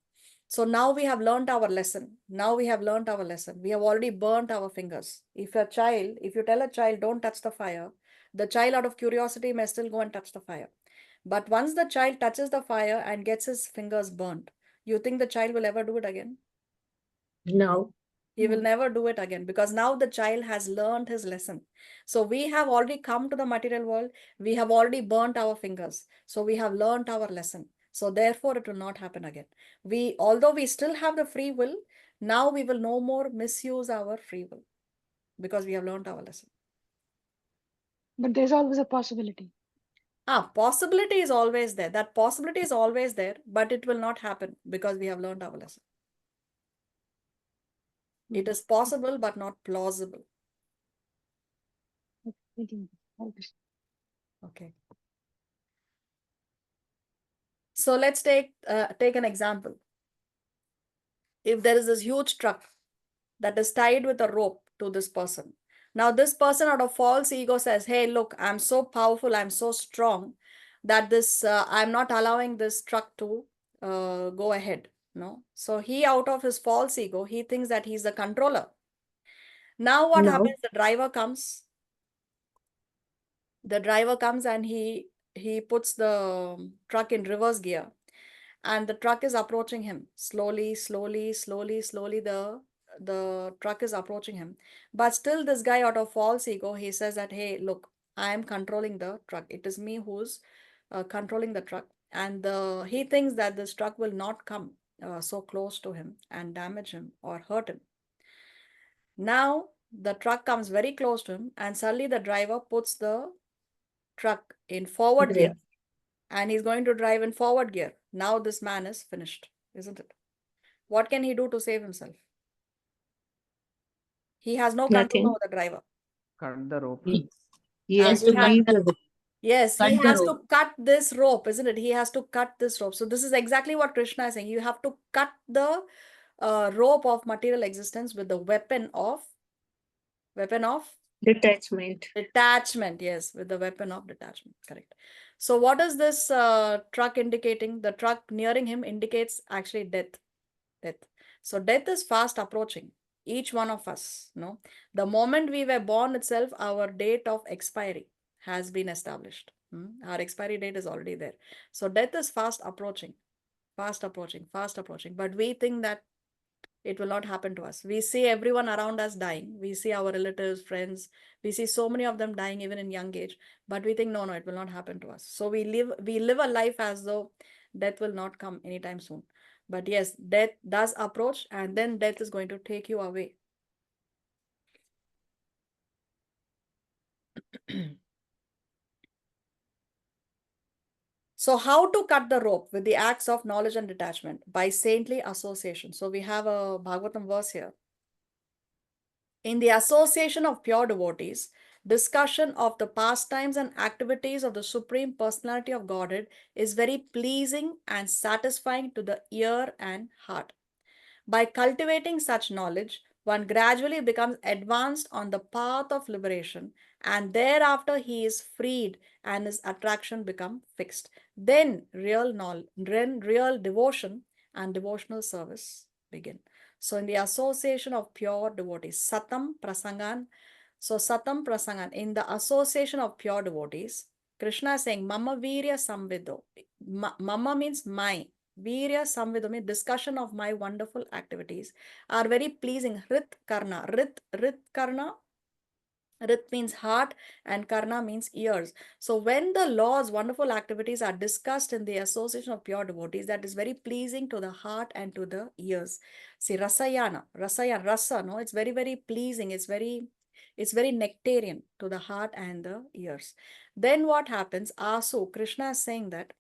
So now we have learned our lesson. Now we have learned our lesson. We have already burnt our fingers. If you tell a child, don't touch the fire, the child out of curiosity may still go and touch the fire. But once the child touches the fire and gets his fingers burnt, you think the child will ever do it again? No. He will never do it again, because now the child has learned his lesson. So we have already come to the material world. We have already burnt our fingers. So we have learned our lesson. So therefore it will not happen again. Although we still have the free will, now we will no more misuse our free will because we have learned our lesson. But there's always a possibility. Possibility is always there. That possibility is always there, but it will not happen because we have learned our lesson. It is possible, but not plausible. Okay. So let's take an example. If there is this huge truck that is tied with a rope to this person. Now this person out of false ego says, hey, look, I'm so powerful, I'm so strong that I'm not allowing this truck to go ahead. No. So he, out of his false ego, he thinks that he's the controller. Now what happens? The driver comes. The driver comes and he puts the truck in reverse gear. And the truck is approaching him slowly. The truck is approaching him. But still this guy out of false ego, he says that, hey, look, I am controlling the truck. It is me who's controlling the truck. And he thinks that this truck will not come so close to him and damage him or hurt him. Now the truck comes very close to him, and suddenly the driver puts the truck in forward Great. gear, and he's going to drive in forward gear. Now this man is finished, isn't it? What can he do to save himself? He has no control Nothing. over the driver. Cut the rope. He has he to has- leave the Yes, Cut he the has rope. to cut this rope, isn't it? He has to cut this rope. So this is exactly what Krishna is saying. You have to cut the rope of material existence with the weapon of detachment. detachment. Yes, with the weapon of detachment. Correct. So what is this truck indicating? The truck nearing him indicates actually death. So death is fast approaching. Each one of us, no? The moment we were born itself, our date of expiry has been established. Our expiry date is already there. So death is fast approaching, fast approaching, fast approaching. But we think that it will not happen to us. We see everyone around us dying. We see our relatives, friends. We see so many of them dying even in young age. But we think, no, it will not happen to us. So we live a life as though death will not come anytime soon. But yes, death does approach, and then death is going to take you away. So how to cut the rope? With the acts of knowledge and detachment, by saintly association. So we have a Bhagavatam verse here. In the association of pure devotees, discussion of the pastimes and activities of the Supreme Personality of Godhead is very pleasing and satisfying to the ear and heart. By cultivating such knowledge, one gradually becomes advanced on the path of liberation, and thereafter he is freed and his attraction becomes fixed. Then real devotion and devotional service begin. So in the association of pure devotees, Satam Prasangan. So Satam Prasangan, in the association of pure devotees, Krishna is saying, Mama Virya Samvido. Mama means my. Virya Samvido means discussion of my wonderful activities are very pleasing. Rit Karna. Rit Karna. Rit means heart and Karna means ears. So when the Lord's wonderful activities are discussed in the association of pure devotees, that is very pleasing to the heart and to the ears. See, Rasayana, Rasa, no, it's very, very pleasing. It's very nectarian to the heart and the ears. Then what happens? Asu, Krishna is saying that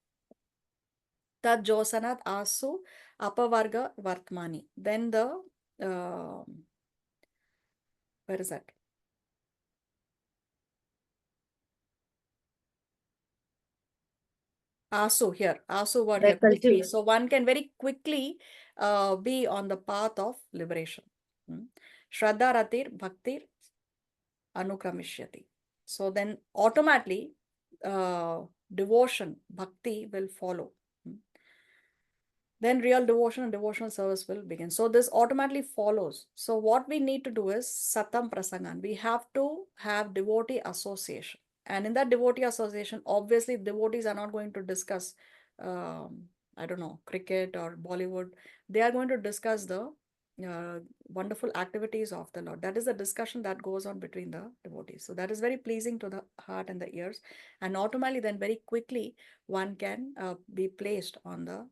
Tad Josanat Asu Apavarga Vartmani. Then the where is that? Asu here, Asu word here, quickly. So one can very quickly be on the path of liberation. Shraddha Ratir Bhaktir Anukramishyati. So then automatically devotion, bhakti will follow. Then real devotion and devotional service will begin. So this automatically follows. So what we need to do is Satam Prasangan. We have to have devotee association. And in that devotee association, obviously devotees are not going to discuss, I don't know, cricket or Bollywood. They are going to discuss the wonderful activities of the Lord. That is the discussion that goes on between the devotees. So that is very pleasing to the heart and the ears. And automatically then very quickly one can be placed on the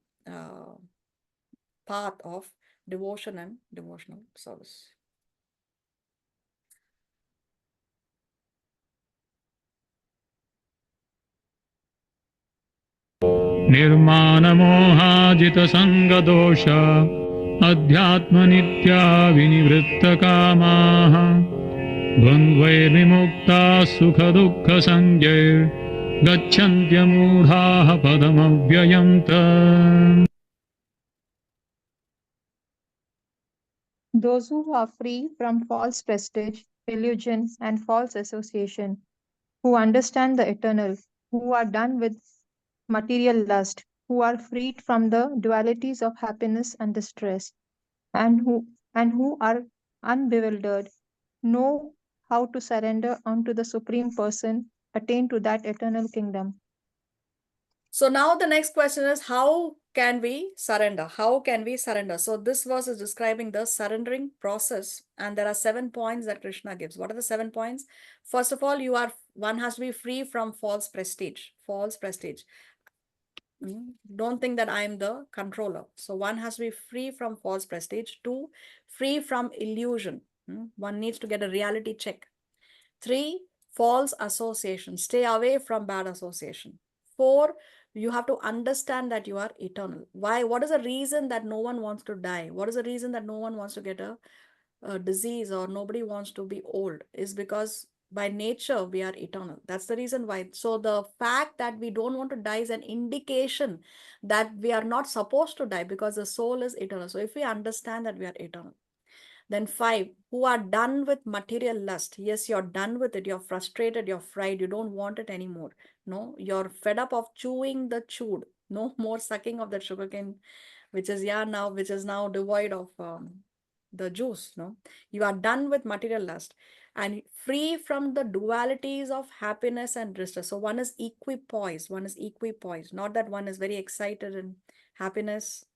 path of devotion and devotional service. निर्माणमोहाजितसङ्गदोष अध्यात्मनित्या विनिवृत्तकामाः द्वन्द्वैर्विमुक्ताः सुखदुःखसंज्ञैर्गच्छन्त्यमूढाः पदमव्ययम् तत् Those who are free from false prestige, illusion, and false association, who understand the eternal, who are done with material lust, who are freed from the dualities of happiness and distress, and who are unbewildered, know how to surrender unto the Supreme Person, attain to that eternal kingdom. So now the next question is, how can we surrender? How can we surrender? So this verse is describing the surrendering process, and there are 7 points that Krishna gives. What are the 7 points? First of all, one has to be free from false prestige. False prestige. Don't think that I am the controller. So one has to be free from false prestige. 2, free from illusion. One needs to get a reality check. 3, false association. Stay away from bad association. 4, you have to understand that you are eternal. Why? What is the reason that no one wants to die? What is the reason that no one wants to get a disease or nobody wants to be old? Is because by nature we are eternal. That's the reason why. So the fact that we don't want to die is an indication that we are not supposed to die, because the soul is eternal. So if we understand that we are eternal. Then 5, who are done with material lust. Yes, you're done with it. You're frustrated. You're fried. You don't want it anymore. No, you're fed up of chewing the chewed. No more sucking of that sugarcane, which is now devoid of the juice. No, you are done with material lust and free from the dualities of happiness and distress. So one is equipoised. One is equipoised. Not that one is very excited in happiness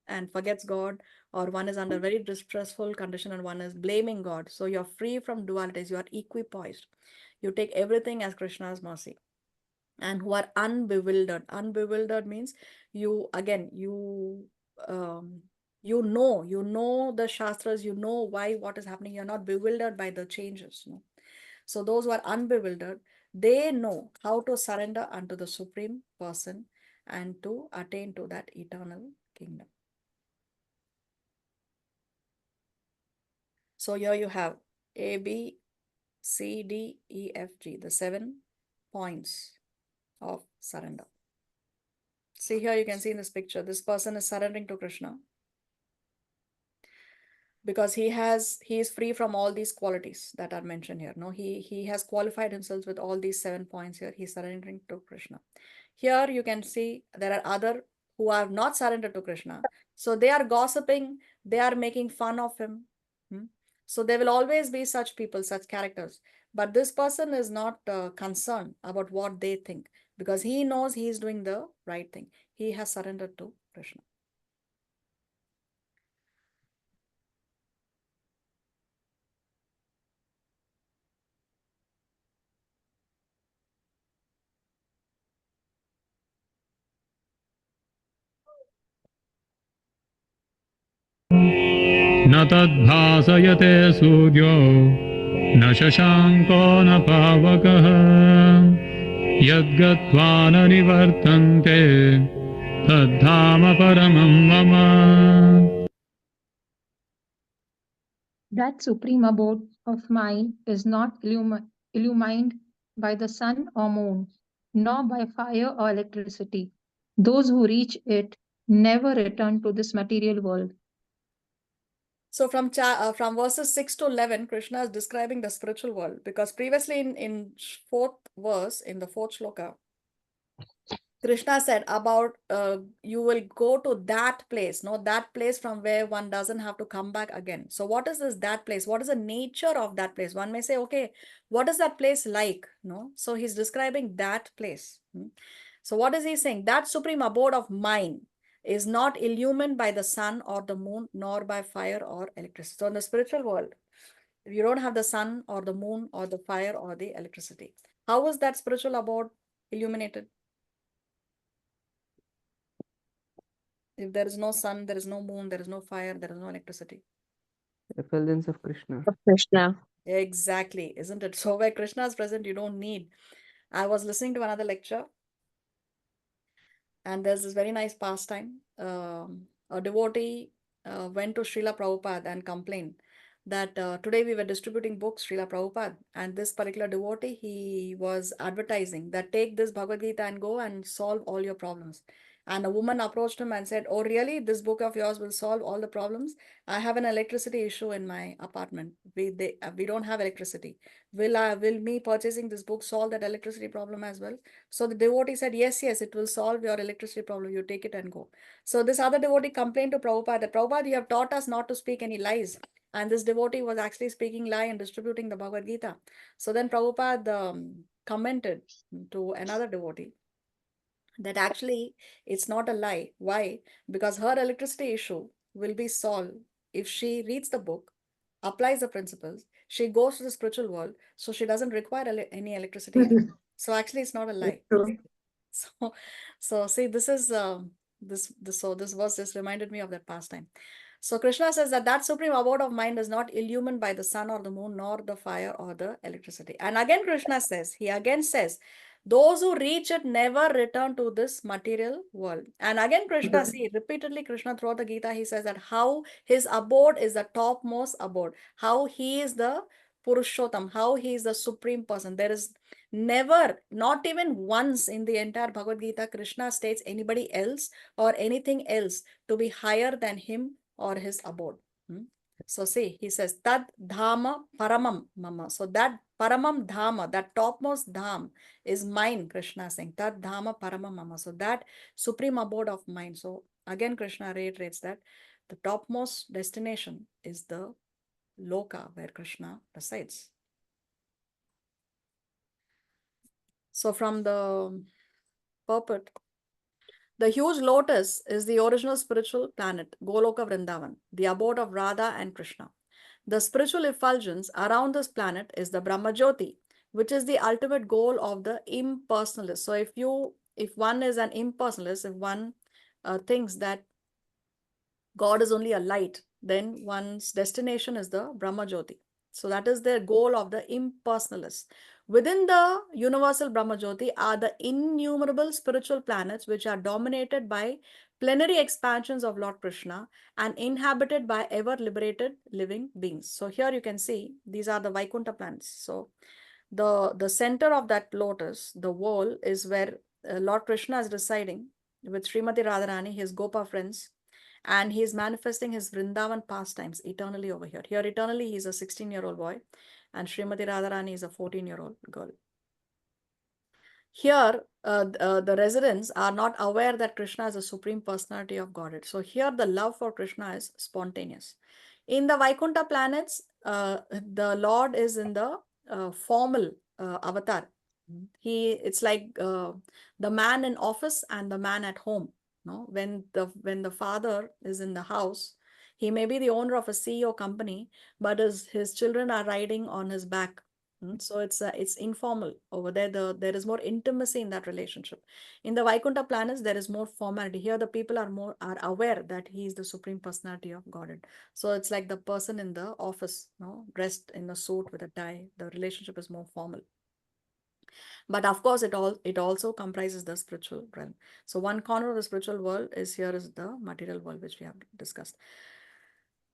and forgets God, or one is under very distressful condition and one is blaming God. So you're free from dualities, you are equipoised. You take everything as Krishna's mercy. And who are unbewildered. Unbewildered means you um, you know the Shastras, you know why what is happening. You're not bewildered by the changes. No? So those who are unbewildered, they know how to surrender unto the Supreme Person and to attain to that eternal kingdom. So here you have A, B, C, D, E, F, G, the 7 points of surrender. See here, you can see in this picture, this person is surrendering to Krishna because he is free from all these qualities that are mentioned here. No, he has qualified himself with all these 7 points here. He's surrendering to Krishna. Here you can see there are other who are not surrendered to Krishna. So they are gossiping, they are making fun of him. So there will always be such people, such characters. But this person is not concerned about what they think, because he knows he is doing the right thing. He has surrendered to Krishna. न तद्भासयते सूर्यो न शशाङ्को न पावकः यद्गत्वा न निवर्तन्ते तद्धाम परमं मम. That supreme abode of mine is not illumined by the sun or moon, nor by fire or electricity. Those who reach it never return to this material world. So from verses 6 to 11, Krishna is describing the spiritual world, because previously in 4th verse, in the 4th shloka, Krishna said about you will go to that place, no, that place from where one doesn't have to come back again. So what is that place? What is the nature of that place? One may say, okay, what is that place like? No, so he's describing that place. So what is he saying? That supreme abode of mine is not illumined by the sun or the moon, nor by fire or electricity. So in the spiritual world, if you don't have the sun or the moon or the fire or the electricity, how is that spiritual abode illuminated? If there is no sun, there is no moon, there is no fire, there is no electricity. Effulgence of Krishna. Of Krishna. Exactly, isn't it? So where Krishna is present, you don't need. I was listening to another lecture, and there's this very nice pastime. A devotee went to Srila Prabhupada and complained that today we were distributing books, Srila Prabhupada, and this particular devotee, he was advertising that take this Bhagavad Gita and go and solve all your problems. And a woman approached him and said, oh, really? This book of yours will solve all the problems? I have an electricity issue in my apartment. We don't have electricity. Will me purchasing this book solve that electricity problem as well? So the devotee said, yes, it will solve your electricity problem. You take it and go. So this other devotee complained to Prabhupada that, Prabhupada, you have taught us not to speak any lies. And this devotee was actually speaking lie and distributing the Bhagavad Gita. So then Prabhupada commented to another devotee that actually it's not a lie. Why? Because her electricity issue will be solved if she reads the book, applies the principles, she goes to the spiritual world, so she doesn't require any electricity anymore. So actually, it's not a lie. True. So, so see, this is this verse just reminded me of that pastime. So Krishna says that supreme abode of mind is not illumined by the sun or the moon, nor the fire or the electricity. And again, Krishna says, he again says, those who reach it never return to this material world. And again, Krishna, see, repeatedly, Krishna throughout the Gita, he says that how his abode is the topmost abode, how he is the Purushottam, how he is the supreme person. There is never, not even once in the entire Bhagavad Gita, Krishna states anybody else or anything else to be higher than him or his abode. So see, he says, Tad Dhama Paramam Mama. So that Paramam Dhama, that topmost Dham is mine, Krishna is saying. Tad Dhama Paramam Mama. So that supreme abode of mine. So again, Krishna reiterates that the topmost destination is the Loka where Krishna resides. So from the purport, the huge lotus is the original spiritual planet, Goloka Vrindavan, the abode of Radha and Krishna. The spiritual effulgence around this planet is the Brahmajyoti, which is the ultimate goal of the impersonalist. So if one is an impersonalist, if one thinks that God is only a light, then one's destination is the Brahmajyoti. So that is the goal of the impersonalists. Within the universal Brahmajyoti are the innumerable spiritual planets which are dominated by plenary expansions of Lord Krishna and inhabited by ever liberated living beings. So here you can see these are the Vaikuntha planets. So the center of that lotus, the wall, is where Lord Krishna is residing with Srimati Radharani, his Gopa friends, and he is manifesting his Vrindavan pastimes eternally over here. Here, eternally, he is a 16-year-old boy, and Srimati Radharani is a 14-year-old girl. Here, the residents are not aware that Krishna is a supreme personality of Godhead. So here, the love for Krishna is spontaneous. In the Vaikuntha planets, the Lord is in the formal avatar. It's like the man in office and the man at home. No, when the father is in the house, he may be the owner of a CEO company, but his children are riding on his back. So it's informal over there. There is more intimacy in that relationship. In the Vaikuntha planets, there is more formality. Here, the people are aware that he is the supreme personality of Godhead. So it's like the person in the office, dressed in a suit with a tie. The relationship is more formal. But of course, it also comprises the spiritual realm. So one corner of the spiritual world is the material world, which we have discussed.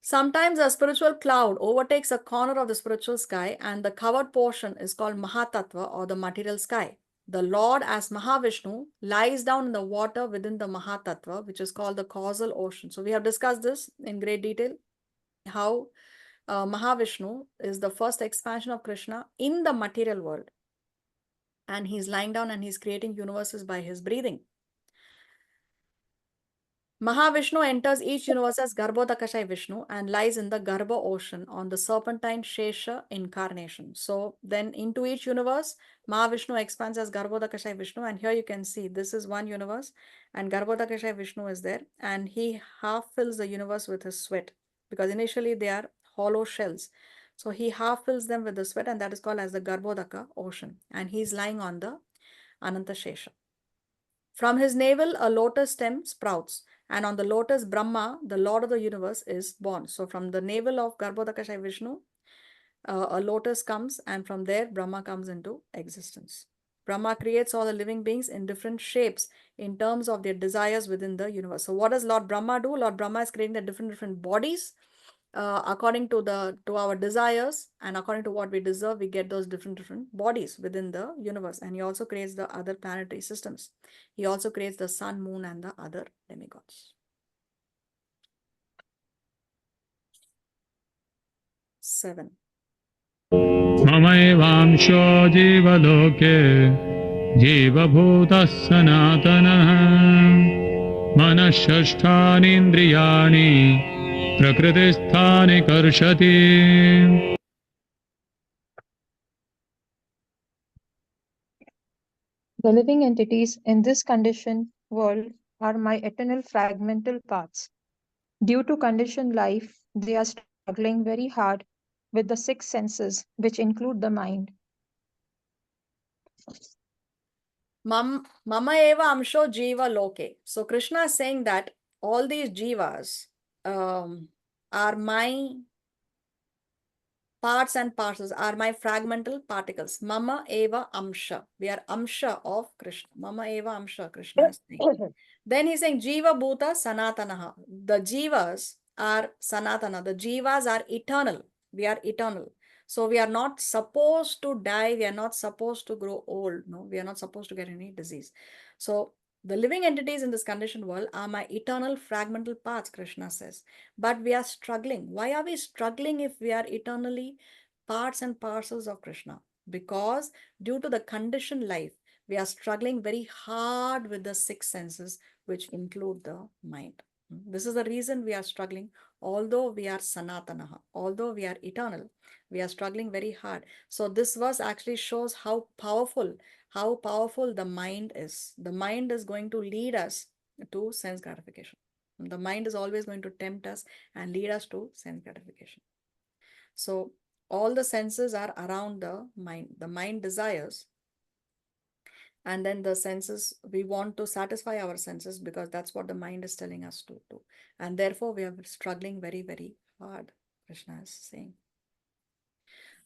Sometimes a spiritual cloud overtakes a corner of the spiritual sky, and the covered portion is called Mahatattva, or the material sky. The Lord, as Mahavishnu, lies down in the water within the Mahatattva, which is called the causal ocean. So we have discussed this in great detail, how Mahavishnu is the first expansion of Krishna in the material world. And he's lying down and he's creating universes by his breathing. Mahavishnu enters each universe as Garbhodakashay Vishnu and lies in the Garbha ocean on the serpentine Shesha incarnation. So then into each universe, Mahavishnu expands as Garbhodakashay Vishnu, and here you can see this is one universe and Garbhodakashay Vishnu is there, and he half fills the universe with his sweat because initially they are hollow shells. So he half fills them with the sweat, and that is called as the Garbhodaka ocean, and he's lying on the Ananta Shesha. From his navel, a lotus stem sprouts, and on the lotus, Brahma, the Lord of the universe, is born. So from the navel of Garbhodakashay Vishnu, a lotus comes, and from there, Brahma comes into existence. Brahma creates all the living beings in different shapes in terms of their desires within the universe. So what does Lord Brahma do? Lord Brahma is creating the different bodies according to our desires, and according to what we deserve, we get those different bodies within the universe. And he also creates the other planetary systems. He also creates the sun, moon, and the other demigods. 7. ममैवांशो जीवलोके जीवभूतः सनातनः मनःषष्ठानीन्द्रियाणि प्रकृतिस्थानि कर्षति. The living entities in this conditioned world are my eternal fragmental parts. Due to conditioned life, they are struggling very hard with the six senses, which include the mind. Mama eva amsho jiva loke. So Krishna is saying that all these jivas are my parts and parcels, are my fragmental particles. Mama eva amsha. We are amsha of Krishna. Mama eva amsha, Krishna is saying. Then he's saying Jiva Bhuta Sanatanaha. The Jivas are Sanatana. The Jivas are eternal. We are eternal. So we are not supposed to die. We are not supposed to grow old. No, we are not supposed to get any disease. So the living entities in this conditioned world are my eternal fragmental parts, Krishna says. But we are struggling. Why are we struggling if we are eternally parts and parcels of Krishna? Because due to the conditioned life, we are struggling very hard with the six senses, which include the mind. This is the reason we are struggling. Although we are Sanatanaha, although we are eternal, we are struggling very hard. So this verse actually shows how powerful the mind is. The mind is going to lead us to sense gratification. The mind is always going to tempt us and lead us to sense gratification. So all the senses are around the mind. The mind desires, and then the senses, we want to satisfy our senses because that's what the mind is telling us to do. And therefore, we are struggling very, very hard, Krishna is saying.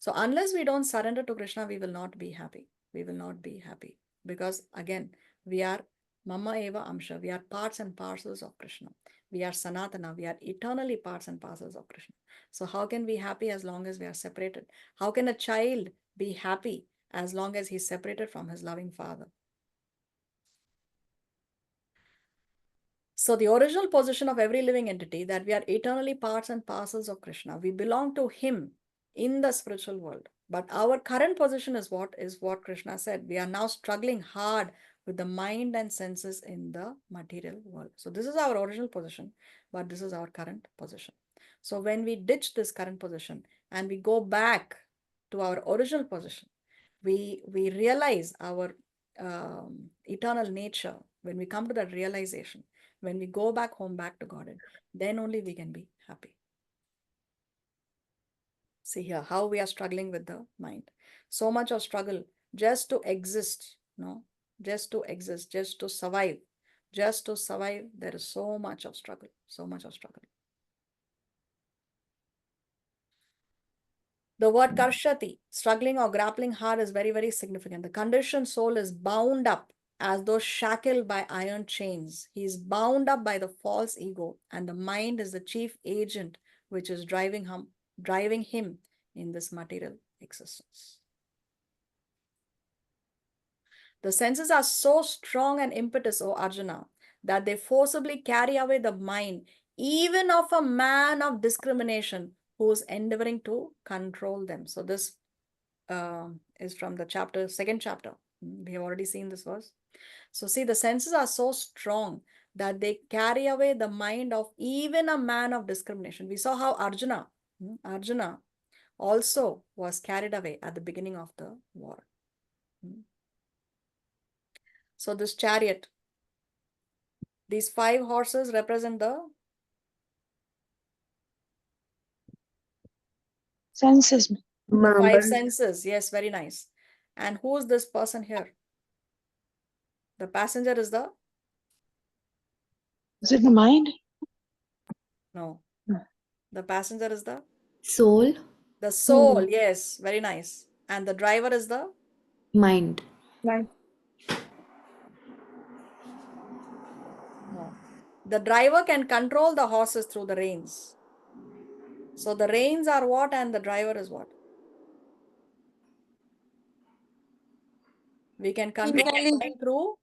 So unless we don't surrender to Krishna, we will not be happy. We will not be happy because again, we are Mama Eva Amsha. We are parts and parcels of Krishna. We are Sanatana. We are eternally parts and parcels of Krishna. So how can we be happy as long as we are separated? How can a child be happy as long as he's separated from his loving father? So the original position of every living entity, that we are eternally parts and parcels of Krishna. We belong to him in the spiritual world. But our current position is what Krishna said. We are now struggling hard with the mind and senses in the material world. So this is our original position, but this is our current position. So when we ditch this current position and we go back to our original position, we realize our eternal nature. When we come to that realization, when we go back home, back to Godhead, then only we can be happy. See here how we are struggling with the mind. So much of struggle just to exist, no, just to exist, just to survive. Just to survive, there is so much of struggle, so much of struggle. The word karshati, struggling or grappling hard, is very, very significant. The conditioned soul is bound up as though shackled by iron chains. He is bound up by the false ego, and the mind is the chief agent which is driving him in this material existence. The senses are so strong and impetus, O Arjuna, that they forcibly carry away the mind, even of a man of discrimination who is endeavoring to control them. So this is from the second chapter. We have already seen this verse. So see, the senses are so strong that they carry away the mind of even a man of discrimination. We saw how Arjuna also was carried away at the beginning of the war. So this chariot, these 5 horses represent the Senses. 5 senses. Yes, very nice. And who is this person here? The passenger is the? Is it the mind? No. The passenger is the? Soul, The soul. Yes, very nice. And the driver is the? mind. Right. No. The driver can control the horses through the reins. So the reins are what and the driver is what? We can control the mind through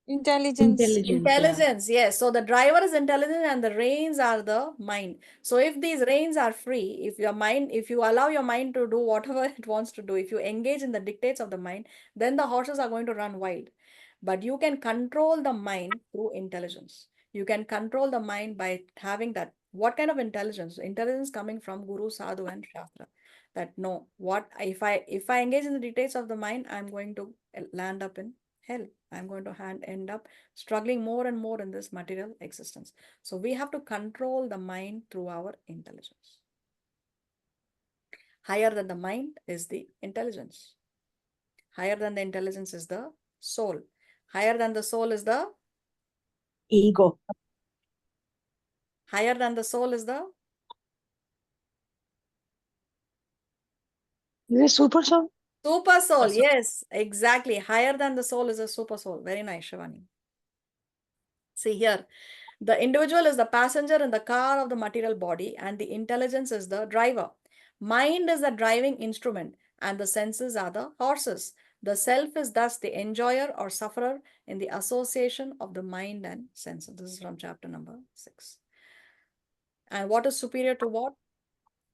Intelligence. intelligence. Yes. So the driver is intelligent and the reins are the mind. So if these reins are free, if you allow your mind to do whatever it wants to do, if you engage in the dictates of the mind, then the horses are going to run wild. But you can control the mind through intelligence. You can control the mind by having that. What kind of intelligence? Intelligence coming from Guru, Sadhu, and Shastra. That no, what if I engage in the dictates of the mind, I'm going to land up in hell. I'm going to end up struggling more and more in this material existence. So we have to control the mind through our intelligence. Higher than the mind is the intelligence. Higher than the intelligence is the soul. Higher than the soul is the Ego. higher than the soul is the Is it super soul? super soul. Super soul. Yes, exactly. Higher than the soul is a super soul. Very nice, Shivani. See here, the individual is the passenger in the car of the material body, and the intelligence is the driver. Mind is the driving instrument, and the senses are the horses. The self is thus the enjoyer or sufferer in the association of the mind and senses. This is from chapter number 6. And what is superior to what?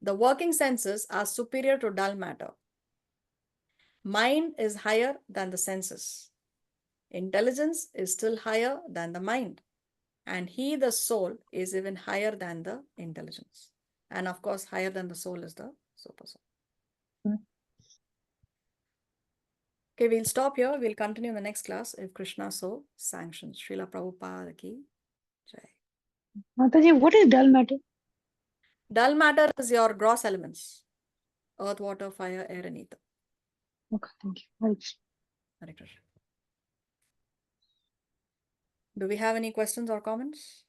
The working senses are superior to dull matter. Mind is higher than the senses. Intelligence is still higher than the mind. And he, the soul, is even higher than the intelligence. And of course, higher than the soul is the super soul. Okay, we'll stop here. We'll continue in the next class if Krishna so sanctions. Srila Prabhupada ki jai. Mataji, what is dull matter? Dull matter is your gross elements. Earth, water, fire, air, and ether. Okay, thank you. Right. Hare Krishna. Do we have any questions or comments?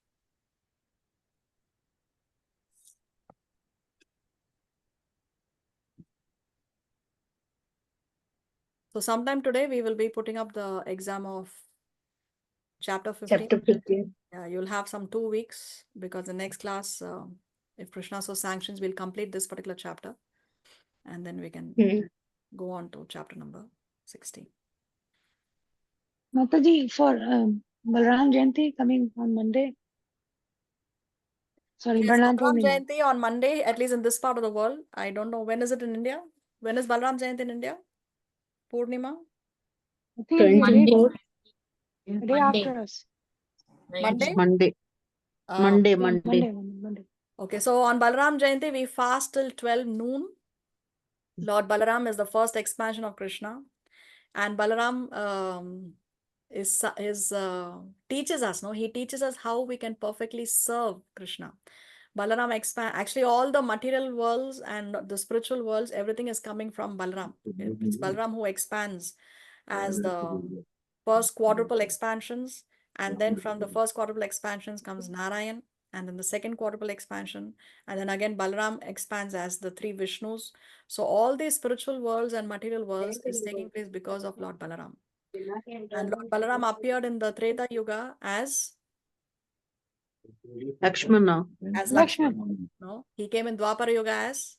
So sometime today we will be putting up the exam of chapter 15. Chapter 15. Yeah, you'll have some 2 weeks because the next class, if Krishna so sanctions, we'll complete this particular chapter and then we can go on to chapter number 16. Mataji, for Balram Jayanti coming on Monday. Sorry, Yes, Balram Balram Purnima. Jayanti on Monday, at least in this part of the world. I don't know, when is it in India? When is Balram Jayanti in India? Purnima? I think it'll be a day, 24. a day after us. Monday? Monday. Um, Monday. Okay, so on Balaram Jayanti, we fast till 12 noon. Lord Balaram is the first expansion of Krishna. And Balaram teaches us, no? He teaches us how we can perfectly serve Krishna. Balaram actually all the material worlds and the spiritual worlds, everything is coming from Balaram. It's Balaram who expands as the first quadruple expansions. And then from the first quadruple expansions comes Narayan. And then the second quadruple expansion. And then again, Balaram expands as the 3 Vishnus. So all these spiritual worlds and material worlds is taking place because of Lord Balaram. And Lord Balaram appeared in the Treta Yuga as Lakshmana. Lakshman. No, he came in Dwapara Yuga as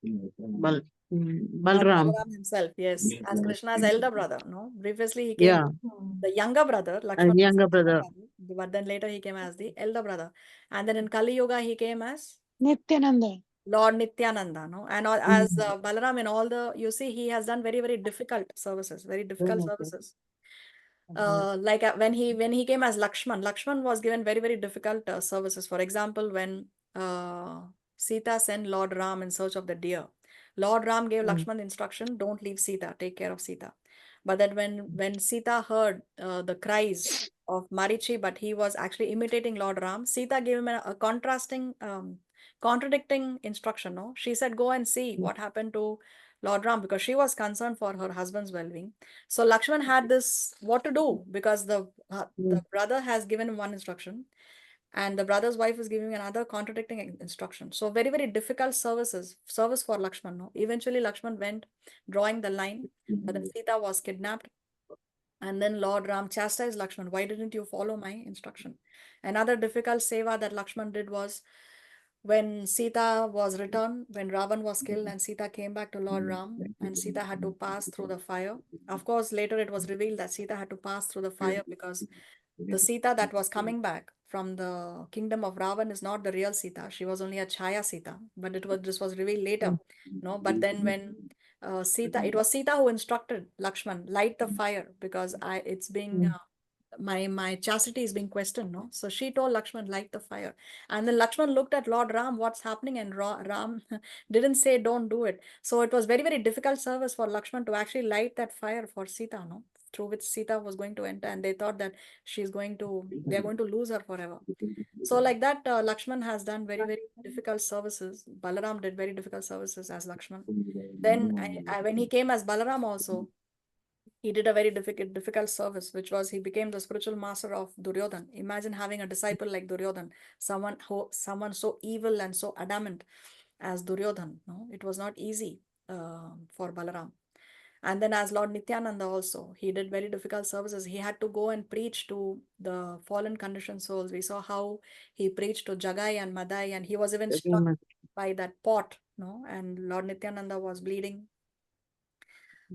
Balram. Balaram himself, yes, as Krishna's elder brother. No, previously he came the younger brother, Lakshmana, Younger brother. but then later he came as the elder brother. And then in Kali Yuga he came as Nityananda. Lord Nityananda. No, and as Balaram in all the, you see, he has done very, very difficult services, very difficult services. Like when he came as Lakshman was given very, very difficult services. For example, when Sita sent Lord Ram in search of the deer, Lord Ram gave Lakshman the instruction, don't leave Sita, take care of Sita. But then when Sita heard the cries of Marichi, but he was actually imitating Lord Ram, Sita gave him a contradicting instruction. No, she said, go and see what happened to Lord Ram, because she was concerned for her husband's well-being. So Lakshman had this, what to do, because the brother has given him one instruction and the brother's wife is giving another contradicting instruction. So very, very difficult service for Lakshman. No? Eventually Lakshman went drawing the line, but then Sita was kidnapped. And then Lord Ram chastised Lakshman. Why didn't you follow my instruction? Another difficult seva that Lakshman did was when Sita was returned, when Ravan was killed and Sita came back to Lord Ram and Sita had to pass through the fire. Of course, later it was revealed that Sita had to pass through the fire because the Sita that was coming back from the kingdom of Ravan is not the real Sita. She was only a Chaya Sita, but this was revealed later. No, but then when it was Sita who instructed Lakshman, light the fire because it's being my chastity is being questioned, no? So she told Lakshman, light the fire. And then Lakshman looked at Lord Ram, what's happening? And Ram didn't say, don't do it. So it was very, very difficult service for Lakshman to actually light that fire for Sita, no? through which Sita was going to enter, and they thought that they are going to lose her forever. So like that, Lakshman has done very, very difficult services. Balaram did very difficult services as Lakshman. Then when he came as Balaram also, he did a very difficult service, which was he became the spiritual master of Duryodhan. Imagine having a disciple like Duryodhan, someone so evil and so adamant as Duryodhan. No, it was not easy for Balaram. And then as Lord Nityananda also, he did very difficult services. He had to go and preach to the fallen conditioned souls. We saw how he preached to Jagai and Madai, and he was even struck by that pot, no? And Lord Nityananda was bleeding.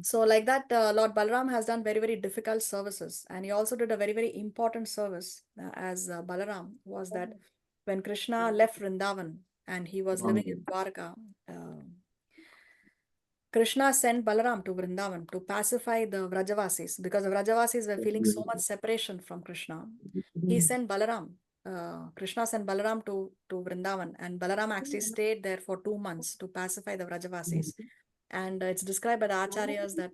So like that, Lord Balaram has done very, very difficult services. And he also did a very, very important service as Balaram, was that when Krishna left Vrindavan and he was living in Dwarka, Krishna sent Balaram to Vrindavan to pacify the Vrajavasis, because the Vrajavasis were feeling so much separation from Krishna. He sent Balaram. Krishna sent Balaram to Vrindavan, and Balaram actually stayed there for 2 months to pacify the Vrajavasis. And it's described by the Acharyas that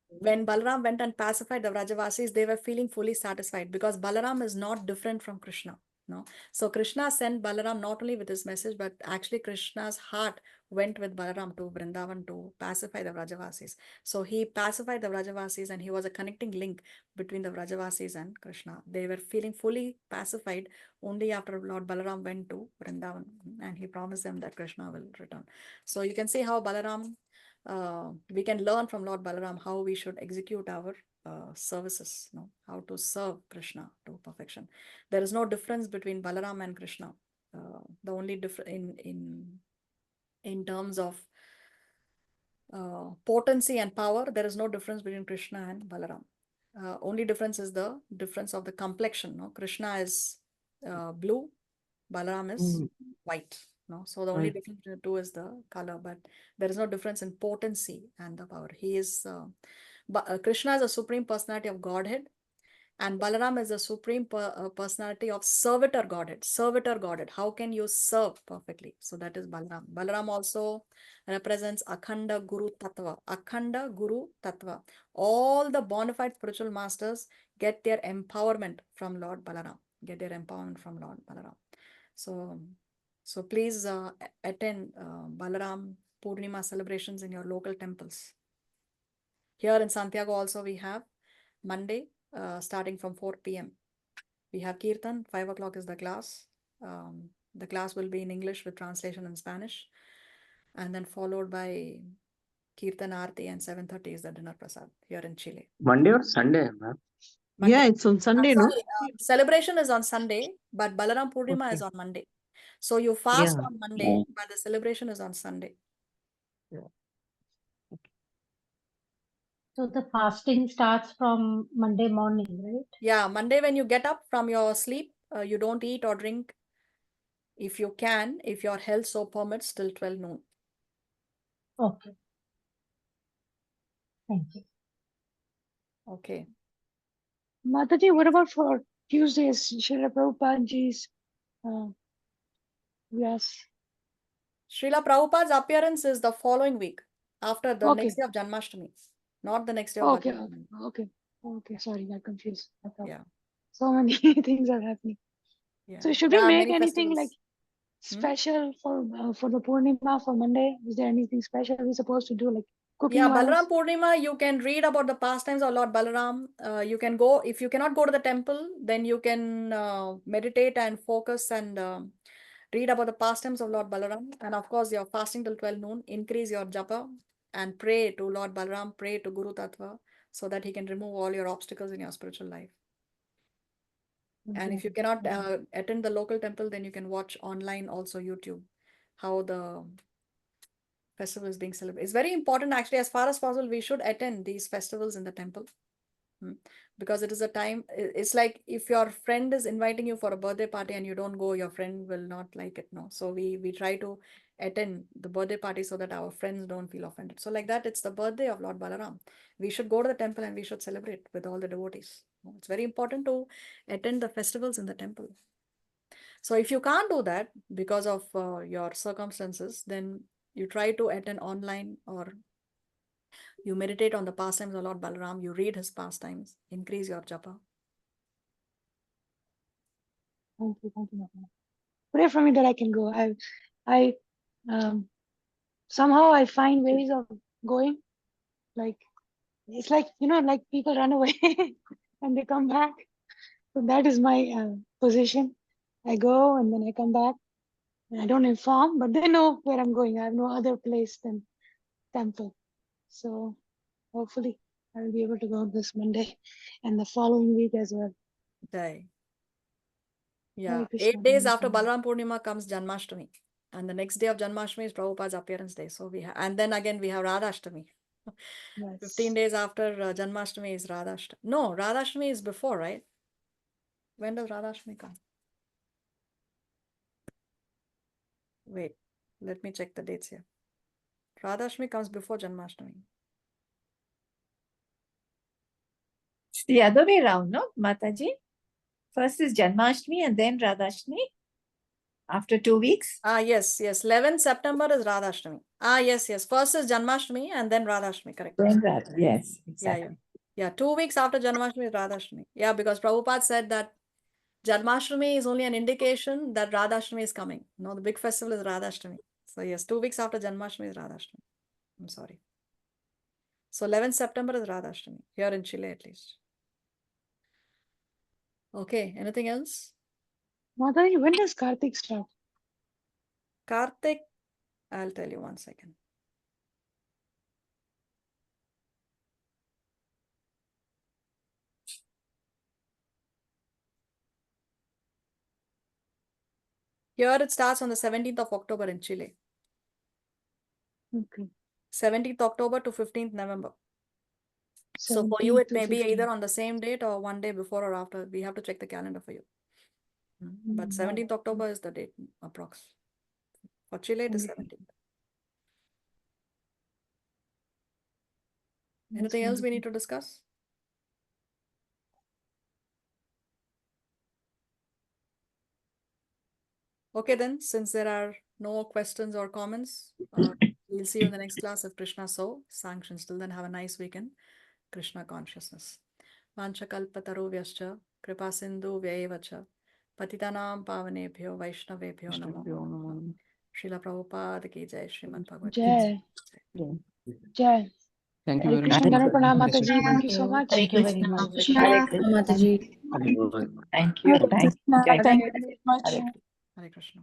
when Balaram went and pacified the Vrajavasis, they were feeling fully satisfied, because Balaram is not different from Krishna. No, so Krishna sent Balaram not only with his message, but actually Krishna's heart went with Balaram to Vrindavan to pacify the Vrajavasis. So he pacified the Vrajavasis, and he was a connecting link between the Vrajavasis and Krishna. They were feeling fully pacified only after Lord Balaram went to Vrindavan, and he promised them that Krishna will return. So you can see how Balaram, we can learn from Lord Balaram how we should execute our services, no? How to serve Krishna to perfection. There is no difference between Balaram and Krishna. The only difference in terms of potency and power, there is no difference between Krishna and Balaram. Only difference is the difference of the complexion. No, Krishna is blue, Balaram is white. No, so the only difference between the two is the color, but there is no difference in potency and the power. He is Krishna is a supreme personality of Godhead, and Balaram is the supreme personality of servitor Godhead. Servitor Godhead. How can you serve perfectly? So that is Balaram. Balaram also represents Akhanda Guru Tattva. Akhanda Guru Tattva. All the bona fide spiritual masters get their empowerment from Lord Balaram. Get their empowerment from Lord Balaram. So please attend Balaram Purnima celebrations in your local temples. Here in Santiago also we have Monday starting from 4 p.m. We have Kirtan, 5 o'clock is the class. The class will be in English with translation in Spanish, and then followed by Kirtan Aarti, and 7:30 is the dinner prasad here in Chile. Monday or Sunday, ma'am? Monday. Yeah, it's on Sunday, no? Sorry, celebration is on Sunday, but Balaram Purnima Okay. is on Monday. So you fast Yeah. on Monday, but the celebration is on Sunday. So the fasting starts from Monday morning, right? Yeah, Monday when you get up from your sleep, you don't eat or drink, if you can, if your health so permits, till 12 noon. Okay. Thank you. Okay. Mataji, what about for Tuesdays? Srila Prabhupadaji's yes. Srila Prabhupada's appearance is the following week, after the Okay. next day of Janmashtami, not the next day of Okay. Bhagavad. Okay. Okay. Sorry, I got confused. I thought Yeah. so many things are happening. Yeah. So should There we are make many anything festivals. like special for the Purnima for Monday? Is there anything special we're supposed to do, like cooking Yeah, wise? Balaram Purnima, you can read about the pastimes of Lord Balaram. You can go, if you cannot go to the temple, then you can meditate and focus and read about the pastimes of Lord Balaram. And of course, you're fasting till 12 noon, increase your japa and pray to Lord Balaram, pray to Guru Tattva, so that he can remove all your obstacles in your spiritual life. And if you cannot attend the local temple, then you can watch online also YouTube, how the festival is being celebrated. It's very important actually, as far as possible, we should attend these festivals in the temple. Because it is a time, it's like if your friend is inviting you for a birthday party and you don't go, your friend will not like it, no? So we try to attend the birthday party so that our friends don't feel offended. So like that, it's the birthday of Lord Balaram. We should go to the temple and we should celebrate with all the devotees. It's very important to attend the festivals in the temple. So if you can't do that because of your circumstances, then you try to attend online, or You meditate on the pastimes of Lord Balaram, you read his pastimes, increase your japa. Thank you, Mataji. Pray for me that I can go. I somehow I find ways of going. Like it's like like people run away and they come back. So that is my position. I go and then I come back. And I don't inform, but they know where I'm going. I have no other place than temple. So hopefully I will be able to go this Monday and the following week as well. Jai. Hare Yeah, Krishna, 8 days Hare after Krishna. Balaram Purnima comes Janmashtami. And the next day of Janmashtami is Prabhupada's appearance day. So and then again we have Radhashtami. 15 Yes. days after Janmashtami is Radhashtami. No, Radhashtami is before, right? When does Radhashtami come? Wait, let me check the dates here. Radhashtami comes before Janmashtami. It's the other way around, no, Mataji? First is Janmashtami and then Radhashtami after 2 weeks. Yes. 11th September is Radhashtami. Yes. First is Janmashtami and then Radhashtami, correct. Then Radha, yes, exactly. Yeah, 2 weeks after Janmashtami is Radhashtami. Yeah, because Prabhupada said that Janmashtami is only an indication that Radhashtami is coming. No, the big festival is Radhashtami. So yes, 2 weeks after Janmashtami is Radhashtami. I'm sorry. So 11th September is Radhashtami, here in Chile at least. Okay, anything else? Mataji, when does Kartik start? Kartik, I'll tell you 1 second. Here it starts on the 17th of October in Chile. Okay. 17th October to 15th November. So for you, 17th it to may be 15th. either on the same date or 1 day before or after. We have to check the calendar for you. But 17th October is the date, approx. For Chile, it is 17th. Anything else we need to discuss? Okay then, since there are no questions or comments, we'll see you in the next class if Krishna so sanctions. Till then, have a nice weekend. Krishna consciousness. Vanchakalpatarubhyascha kripa sindhu vyayevacha patitanam pavanebhyo vaishnavebhyo namo. Srila Prabhupada ki jai, Srimad Bhagavad Gita. Jai. Jai. Thank you Hare very Krishna, much. Dhanur Pranam, Yes, Mataji. Thank you so much. Thank you very much. Hare Krishna. Mataji. Thank you. Thank you. Hare Krishna.